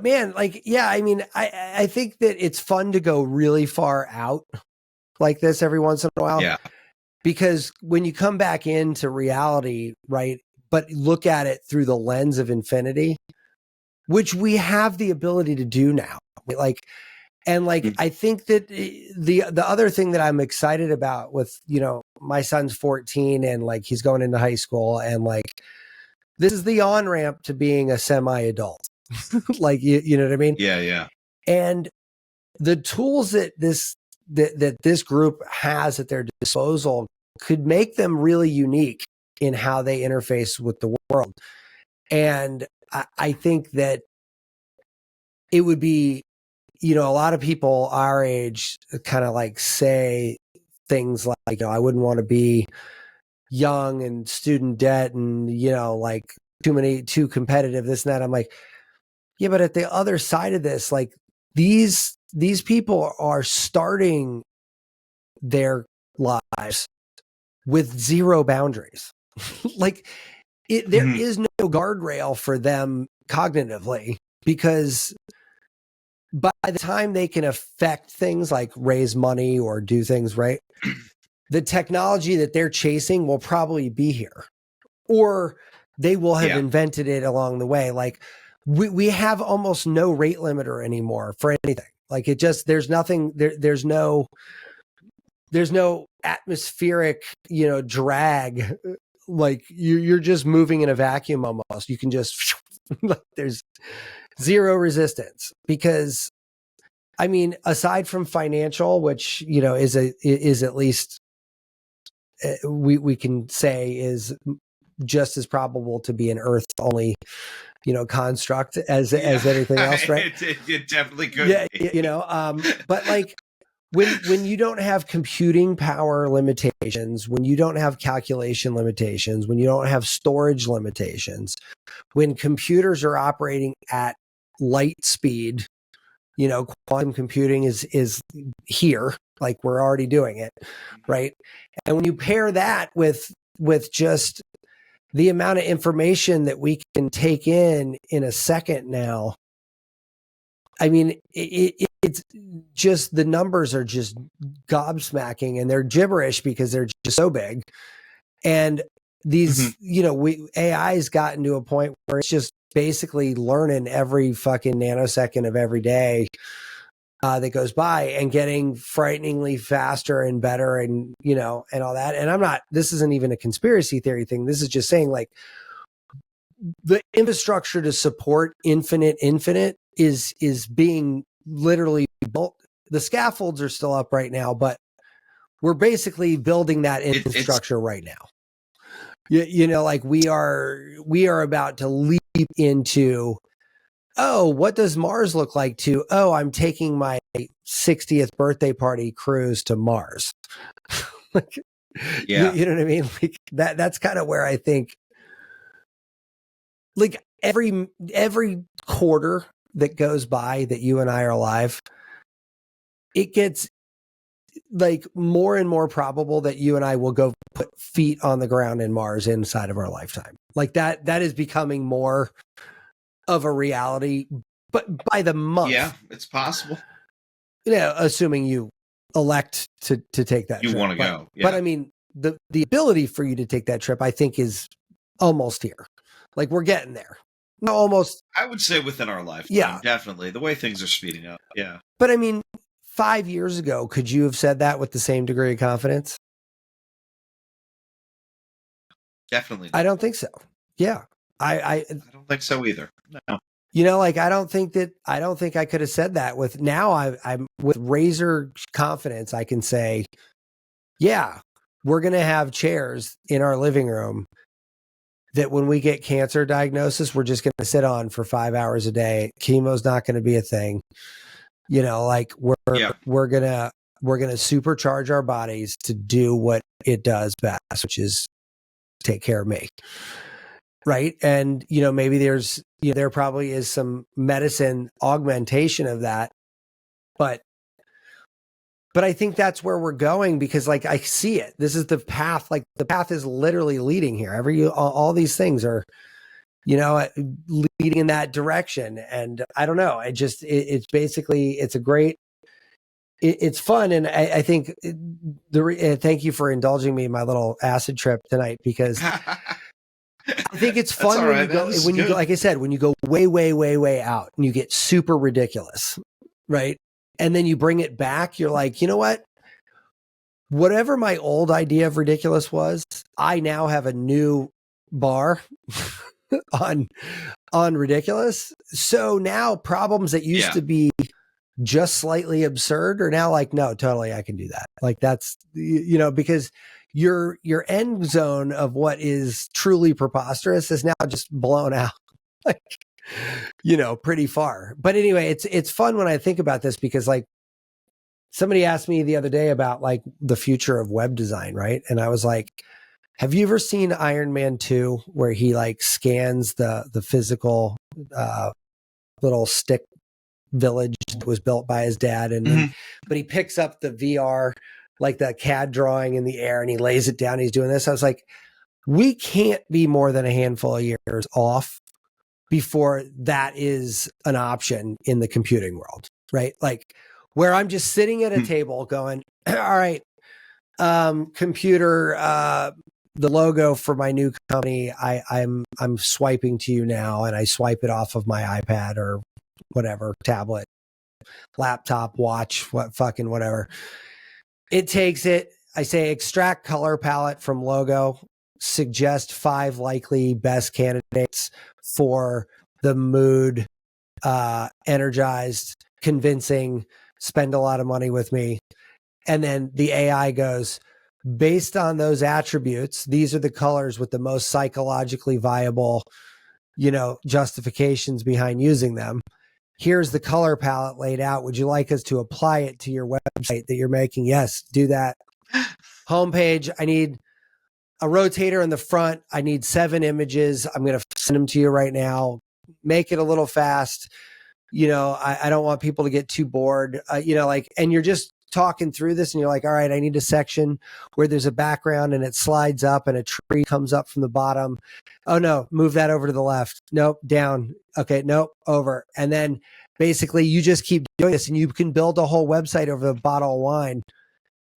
man, like, yeah, I mean, I think that it's fun to go really far out like this every once in a while. Yeah. Because when you come back into reality, right, but look at it through the lens of infinity, which we have the ability to do now. I think that the other thing that I'm excited about with, my son's 14 and like he's going into high school and like this is the on-ramp to being a semi-adult. Like, you know what I mean? Yeah, yeah. And the tools that this group has at their disposal could make them really unique in how they interface with the world. And I think that it would be, a lot of people our age kind of like say things like, I wouldn't want to be young and student debt and, like too competitive, this and that. I'm like, yeah, but at the other side of this, like these people are starting their lives with zero boundaries. Like there is no guardrail for them cognitively, because by the time they can affect things like raise money or do things right, the technology that they're chasing will probably be here, or they will have invented it along the way. Like we have almost no rate limiter anymore for anything. Like it just, there's nothing there. There's no atmospheric, drag. Like you're just moving in a vacuum almost. You can just, there's zero resistance because, I mean, aside from financial, which, is at least we can say is just as probable to be an Earth only, construct as anything else, right? It definitely could. Yeah, but like when you don't have computing power limitations, when you don't have calculation limitations, when you don't have storage limitations, when computers are operating at light speed, quantum computing is here, like we're already doing it, right? And when you pair that with just the amount of information that we can take in a second now, I mean, it's just, the numbers are just gobsmacking and they're gibberish because they're just so big. And these, AI's gotten to a point where it's just basically learning every fucking nanosecond of every day that goes by and getting frighteningly faster and better and, and all that. And this isn't even a conspiracy theory thing. This is just saying, like, the infrastructure to support infinite is being literally built. The scaffolds are still up right now, but we're basically building that infrastructure right now. Like we are about to leap into, oh, what does Mars look like, to, oh, I'm taking my 60th birthday party cruise to Mars. Like, yeah. You know what I mean? Like that's kind of where I think, like, every quarter that goes by that you and I are alive, it gets like more and more probable that you and I will go put feet on the ground in Mars inside of our lifetime. Like that is becoming more of a reality, but by the month. Yeah, it's possible. Assuming you elect to take that you trip. You want to go. Yeah. But I mean, the ability for you to take that trip, I think, is almost here. Like we're getting there. No, almost. I would say within our lifetime. Yeah. Definitely. The way things are speeding up. Yeah. But I mean, 5 years ago, could you have said that with the same degree of confidence? Definitely. I don't think so. Yeah. I don't think so either. No. Like I don't think I could have said that with, now I'm with razor confidence. I can say, yeah, we're going to have chairs in our living room that when we get cancer diagnosis, we're just going to sit on for 5 hours a day. Chemo's not going to be a thing. Like we're going to supercharge our bodies to do what it does best, which is take care of me. Right. And, maybe there probably is some medicine augmentation of that, but I think that's where we're going, because like I see it. This is the path. Like the path is literally leading here. All these things are, leading in that direction. And I don't know. It's basically, it's a great, it's fun. And I think thank you for indulging me in my little acid trip tonight, because I think it's fun when you go, like I said, when you go way, way, way, way out and you get super ridiculous, right? And then you bring it back. You're like, you know what? Whatever my old idea of ridiculous was, I now have a new bar on ridiculous. So now problems that used to be just slightly absurd are now like, no, totally, I can do that. Like that's, because your end zone of what is truly preposterous is now just blown out, like, pretty far. But anyway, it's fun when I think about this, because like somebody asked me the other day about like the future of web design, right? And I was like, have you ever seen Iron Man 2, where he like scans the physical little stick village that was built by his dad, and then, but he picks up the VR, like the CAD drawing in the air, and he lays it down. He's doing this. I was like, we can't be more than a handful of years off before that is an option in the computing world, right? Like where I'm just sitting at a table going, all right, computer, the logo for my new company, I'm swiping to you now, and I swipe it off of my iPad or whatever, tablet, laptop, watch, whatever. It takes it. I say extract color palette from logo, suggest 5 likely best candidates for the mood, energized, convincing, spend a lot of money with me. And then the AI goes, based on those attributes, these are the colors with the most psychologically viable, justifications behind using them. Here's the color palette laid out. Would you like us to apply it to your website that you're making? Yes, do that. Homepage, I need a rotator in the front. I need 7 images. I'm going to send them to you right now. Make it a little fast. I don't want people to get too bored, and you're just talking through this and you're like, all right, I need a section where there's a background and it slides up and a tree comes up from the bottom. Oh no, move that over to the left. Nope, down. Okay, nope, over. And then basically you just keep doing this and you can build a whole website over a bottle of wine,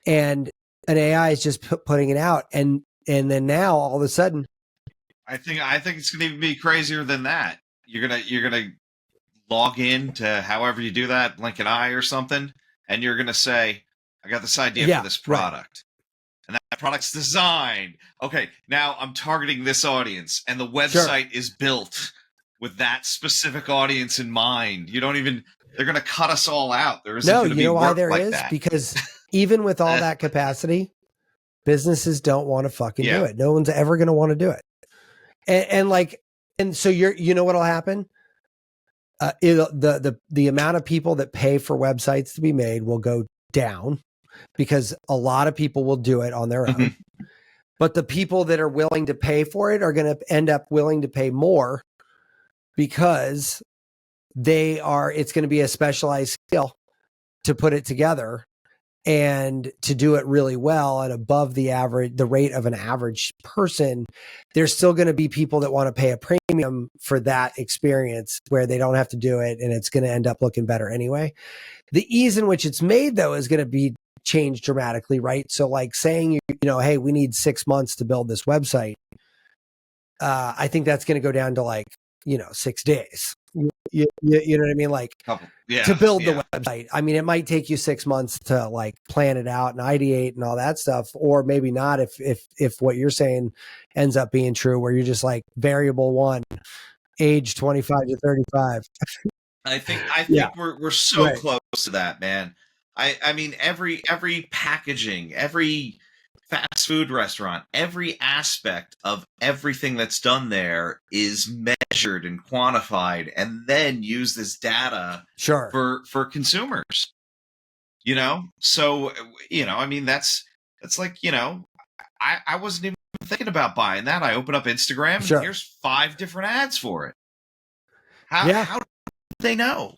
and an AI is just putting it out. And then now all of a sudden, I think it's going to even be crazier than that. You're gonna log in to however you do that, blink an eye or something, and you're gonna say, "I got this idea for this product," right. And that product's designed. Okay, now I'm targeting this audience, and the website is built with that specific audience in mind. They're gonna cut us all out. There isn't going to be why there like is that. Because even with all that capacity, businesses don't want to fucking do it. No one's ever going to want to do it. And so what'll happen? The amount of people that pay for websites to be made will go down because a lot of people will do it on their own. But the people that are willing to pay for it are going to end up willing to pay more because it's going to be a specialized skill to put it together and to do it really well and above the rate of an average person. There's still going to be people that want to pay a premium for that experience where they don't have to do it, and it's going to end up looking better anyway. The ease in which it's made, though, is going to be changed dramatically, right? So like saying, hey, we need 6 months to build this website. I think that's going to go down to 6 days. You know what I mean? To build the website. I mean, it might take you 6 months to plan it out and ideate and all that stuff, or maybe not if what you're saying ends up being true, where you're just variable 1, age 25 to 35. I think we're so close to that, man. I mean, every packaging, every fast food restaurant, every aspect of everything that's done there is measured and quantified, and then use this data for consumers. So I mean, that's like I wasn't even thinking about buying that. I open up Instagram and here's 5 different ads for it. How do they know?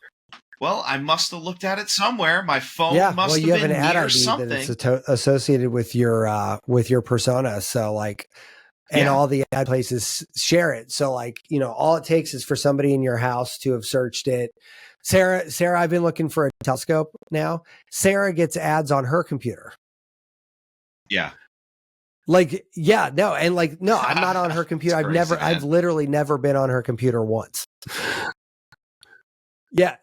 Well, I must have looked at it somewhere. My phone must have been near something. That it's associated with your persona. So and all the ad places share it. So all it takes is for somebody in your house to have searched it. Sarah, I've been looking for a telescope now. Sarah gets ads on her computer. Yeah. No, I'm not on her computer. I've literally never been on her computer once. Yeah,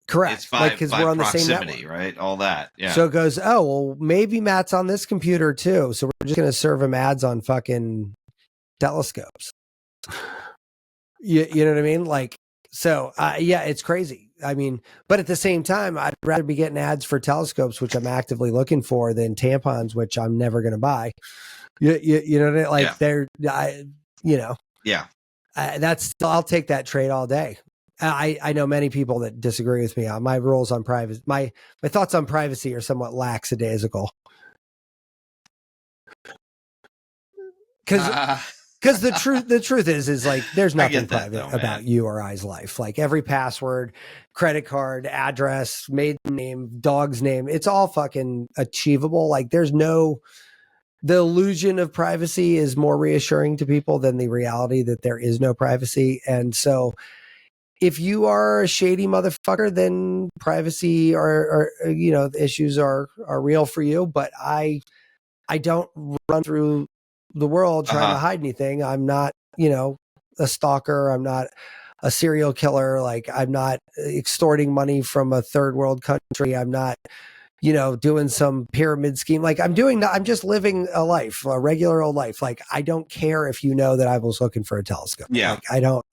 correct. It's because we're on the same network, right? All that. Yeah. So it goes, oh, well, maybe Matt's on this computer too. So we're just going to serve him ads on fucking telescopes. You know what I mean? It's crazy. I mean, but at the same time, I'd rather be getting ads for telescopes, which I'm actively looking for, than tampons, which I'm never going to buy. You know what I mean? I'll take that trade all day. I know many people that disagree with me on my rules on privacy. My thoughts on privacy are somewhat lackadaisical. Because the truth is there's nothing private about you or I's life. Every password, credit card, address, maiden name, dog's name, it's all fucking achievable. The illusion of privacy is more reassuring to people than the reality that there is no privacy. And so if you are a shady motherfucker, then privacy or the issues are real for you. But I don't run through the world trying to hide anything. I'm not, a stalker. I'm not a serial killer. Like, I'm not extorting money from a third world country. I'm not, doing some pyramid scheme. Like, I'm just living a life, a regular old life. Like, I don't care if you know that I was looking for a telescope. Yeah. Like, I don't,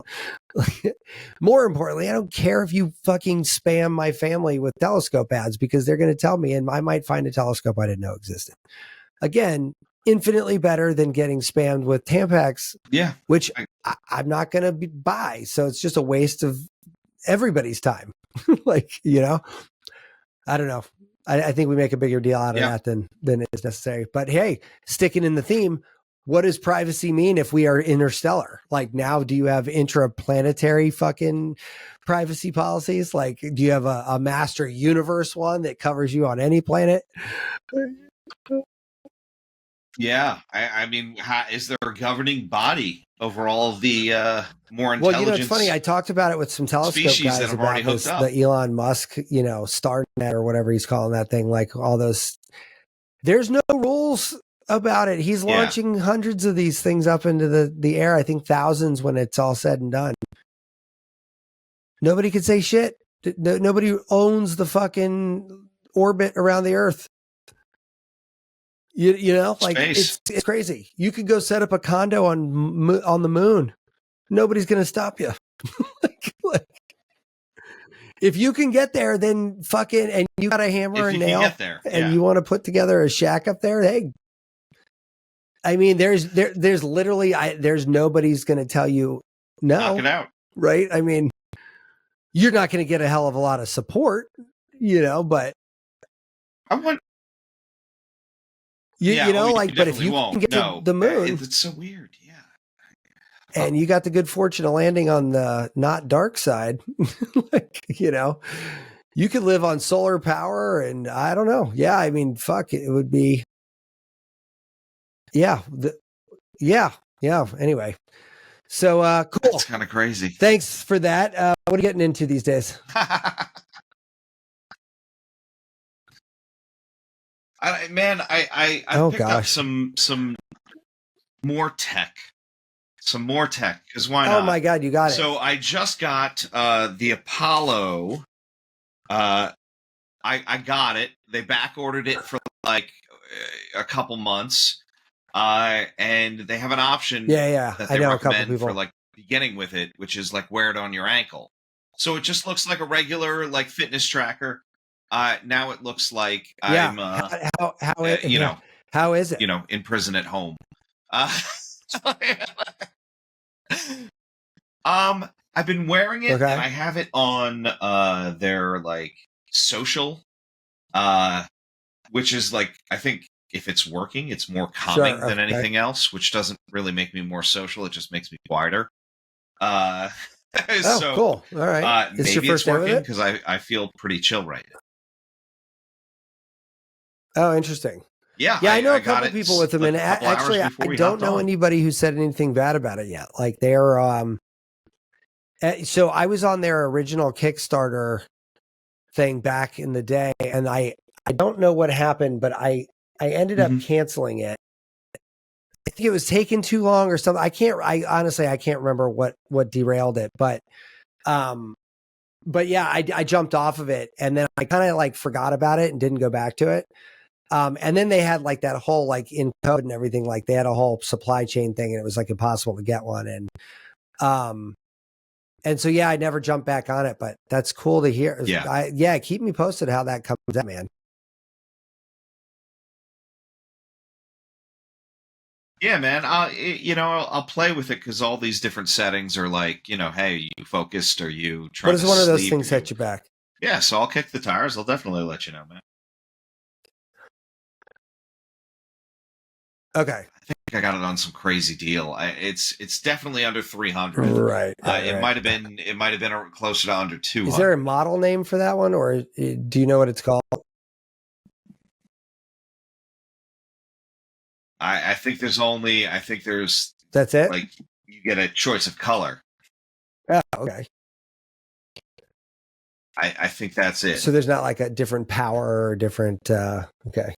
more importantly, I don't care if you fucking spam my family with telescope ads, because they're going to tell me, and I might find a telescope I didn't know existed. Again, infinitely better than getting spammed with Tampax, which I'm not going to buy. So it's just a waste of everybody's time. Like, I don't know. I think we make a bigger deal out of that than is necessary. But hey, sticking in the theme, what does privacy mean if we are interstellar? Like, now, do you have intraplanetary fucking privacy policies? Like, do you have a master universe one that covers you on any planet? Yeah, I mean, is there a governing body over all of the more intelligent? Well, it's funny. I talked about it with some telescope guys about this, the Elon Musk, StarNet or whatever he's calling that thing. Like, all those. There's no rules about it. He's launching hundreds of these things up into the air. I think thousands when it's all said and done. Nobody could say shit. Nobody owns the fucking orbit around the Earth. Like, it's crazy. You could go set up a condo on the moon. Nobody's going to stop you. like, if you can get there, then fucking, and you got a hammer and nail, and you want to put together a shack up there, hey. I mean, there's literally, there's nobody's going to tell you no. Knock it out. Right? I mean, you're not going to get a hell of a lot of support, but I want. But if you can get to the moon, it's so weird. Yeah. And you got the good fortune of landing on the not dark side, you could live on solar power, and I don't know. Yeah. I mean, fuck, it would be. Yeah. Anyway. So, cool. It's kind of crazy. Thanks for that. What are you getting into these days? I picked up some more tech. Some more tech, because why not? Oh my God, you got it. So I just got the Apollo. I got it. They back ordered it for like a couple months. And they have an option that they recommend for like beginning with it, which is like wear it on your ankle. So it just looks like a regular like fitness tracker. Now it looks like I'm how is it? In prison at home. I've been wearing it, and I have it on their like social, which is like, I think if it's working, it's more calming than anything else, which doesn't really make me more social. It just makes me quieter. So cool. All right. Maybe it's working because I feel pretty chill right now. Oh, interesting. Yeah, I know a couple people with them, and actually, I don't know anybody who said anything bad about it yet. Like, they're so I was on their original Kickstarter thing back in the day, and I don't know what happened, but I ended up canceling it. I think it was taking too long or something. I honestly can't remember what derailed it, but yeah, I jumped off of it, and then I kind of like forgot about it and didn't go back to it. And then they had like that whole, like, in code and everything, like they had a whole supply chain thing, and it was like impossible to get one. And so, yeah, I never jumped back on it, but that's cool to hear. Yeah. Keep me posted how that comes out, man. Yeah, man. I'll play with it because all these different settings are like, hey, you focused or you trying to sleep. What does one of those things set you back? Yeah, so I'll kick the tires. I'll definitely let you know, man. Okay. I think I got it on some crazy deal. It's definitely under 300. Right. It might have been closer to under 200. Is there a model name for that one, or do you know what it's called? I think there's that's it. Like, you get a choice of color. Oh, okay. I think that's it. So there's not like a different power or different. Okay.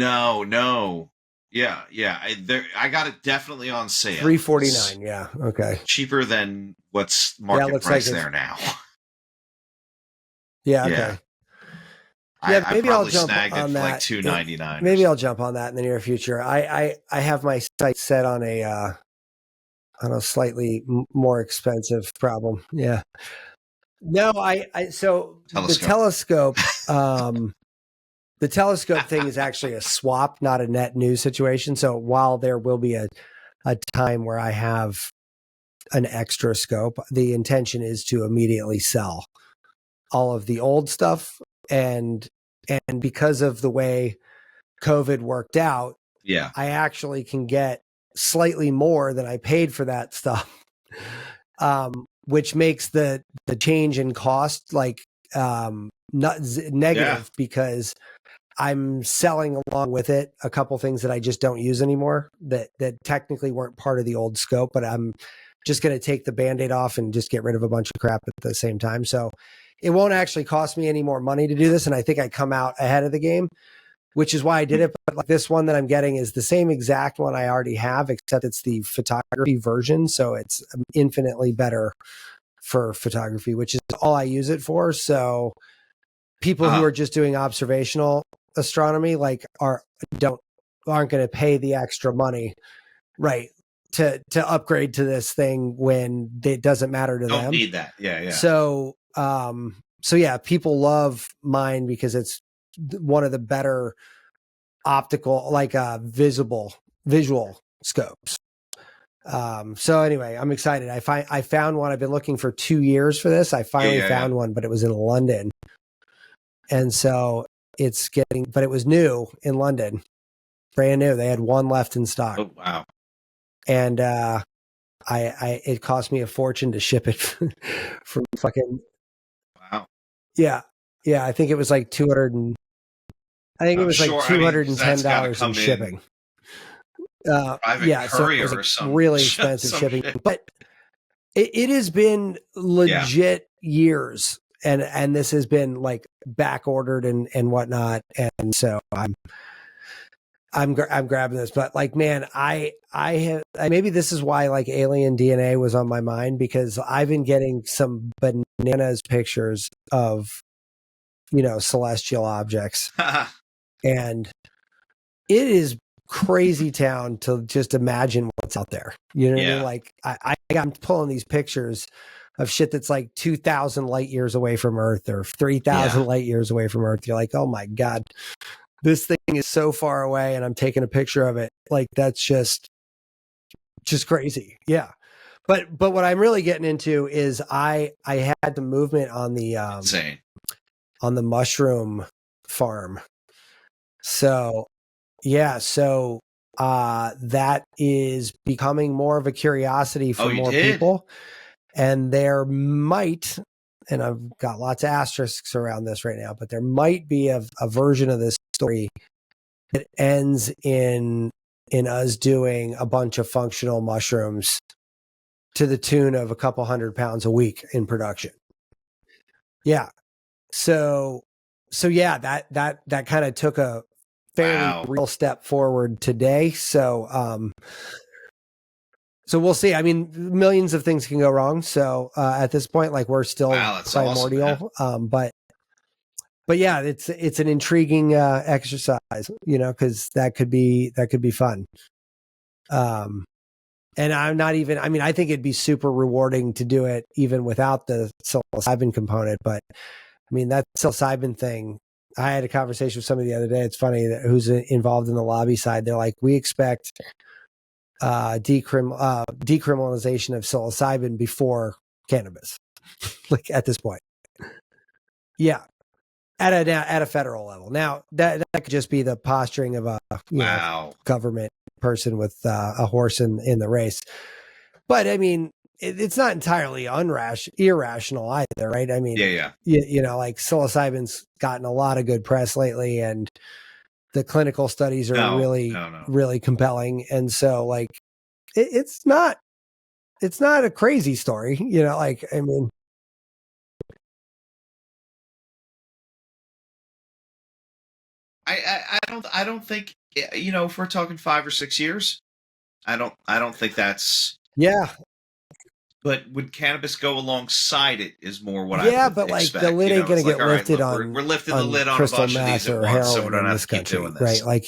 No. Yeah. I got it definitely on sale. $349. Yeah. Okay. Cheaper than what's market price like there now. Yeah. Okay. Yeah, maybe I'll jump snagged on it for that. like $2.99. Maybe I'll jump on that in the near future. I have my sight set on a slightly more expensive problem. Yeah. No, so Telescope. the telescope thing is actually a swap, not a net new situation. So while there will be a time where I have an extra scope, the intention is to immediately sell all of the old stuff. And because of the way COVID worked out, I actually can get slightly more than I paid for that stuff. Which makes the change in cost like not negative because I'm selling along with it a couple things that I just don't use anymore that technically weren't part of the old scope, but I'm just going to take the Band-Aid off and just get rid of a bunch of crap at the same time. So it won't actually cost me any more money to do this. And I think I come out ahead of the game, which is why I did it. But like this one that I'm getting is the same exact one I already have, except it's the photography version. So it's infinitely better for photography, which is all I use it for. So people who are just doing observational astronomy aren't going to pay the extra money, right, to upgrade to this thing when it doesn't matter to them. Don't need that. Yeah. So yeah, people love mine because it's one of the better optical, visual scopes. So anyway, I'm excited. I found one. I've been looking for 2 years for this. I finally found one, but it was in London. And so but it was new in London, brand new. They had one left in stock. Oh, wow. And, it cost me a fortune to ship it from fucking. Wow. Yeah. I think it was like $210 in shipping. Private so courier it was or some really expensive shipping, but it has been legit years. And this has been like back ordered and whatnot. And so I'm grabbing this, but like, man, maybe this is why like alien DNA was on my mind, because I've been getting some bananas pictures of, celestial objects and it is crazy town to just imagine what's out there. You know what I mean? Like I'm pulling these pictures of shit that's like 2,000 light years away from Earth or 3,000 light years away from Earth. You're like, oh my God, this thing is so far away and I'm taking a picture of it. Like that's just crazy. Yeah. But what I'm really getting into is I had the movement on the insane on the mushroom farm. So yeah, that is becoming more of a curiosity for more people. And there might, and I've got lots of asterisks around this right now, but there might be a version of this story that ends in us doing a bunch of functional mushrooms to the tune of a couple 100 pounds a week in production. Yeah. So yeah, that kind of took a fairly real step forward today. So we'll see. I mean, millions of things can go wrong. So at this point, like we're still primordial. Awesome, but yeah, it's an intriguing exercise, because that could be fun. And I'm not even. I mean, I think it'd be super rewarding to do it even without the psilocybin component. But I mean, that psilocybin thing. I had a conversation with somebody the other day. It's funny that who's involved in the lobby side. They're like, we expect decriminalization of psilocybin before cannabis, like at this point. Yeah, at a federal level. Now that could just be the posturing of a government person with a horse in the race. But I mean, it's not entirely irrational either, right? I mean, like psilocybin's gotten a lot of good press lately, and the clinical studies are really compelling, and so like it's not a crazy story, like I mean. I don't think, if we're talking 5 or 6 years, I don't think that's. Yeah. But would cannabis go alongside it is more what I would but like expect. the lid ain't going to get lifted look, on. We're lifting the lid on crystal a bunch of these meth at or once, so we heroin don't in have this to keep country, doing this. right? Like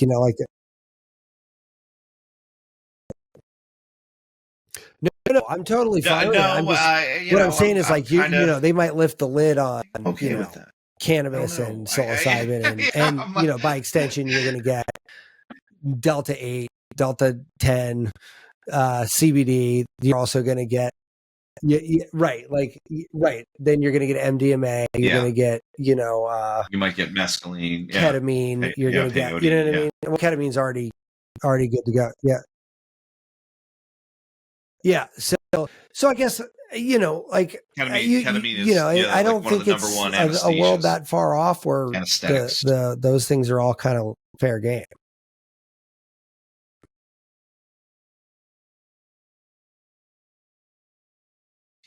No, I'm totally fine with it. I'm just, what I'm saying is like they might lift the lid on with that. cannabis and psilocybin and by extension you're going to get Delta 8, Delta 10, CBD. You're also going to get right. Then you're going to get MDMA. You're going to get you might get mescaline, ketamine. You're going to get what I mean. Well, ketamine's already good to go. Yeah. So I guess like ketamine is I don't think it's a world that far off where those things are all kind of fair game.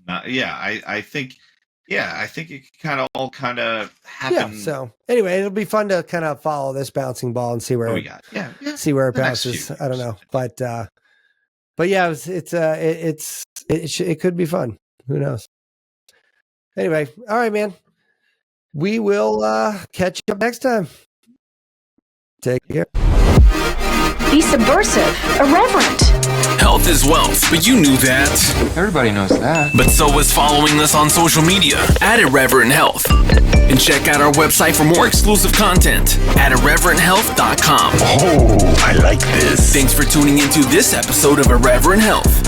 I think it kind of all kind of happen. Yeah. So anyway, it'll be fun to kind of follow this bouncing ball and see where we got. See where it bounces. I don't know, but yeah, it could be fun. Who knows? Anyway, all right, man. We will catch you up next time. Take care. Be subversive, irreverent. Health is wealth, but you knew that. Everybody knows that. But so is following us on social media at Irreverent Health. And check out our website for more exclusive content at irreverenthealth.com. Oh, I like this. Thanks for tuning into this episode of Irreverent Health.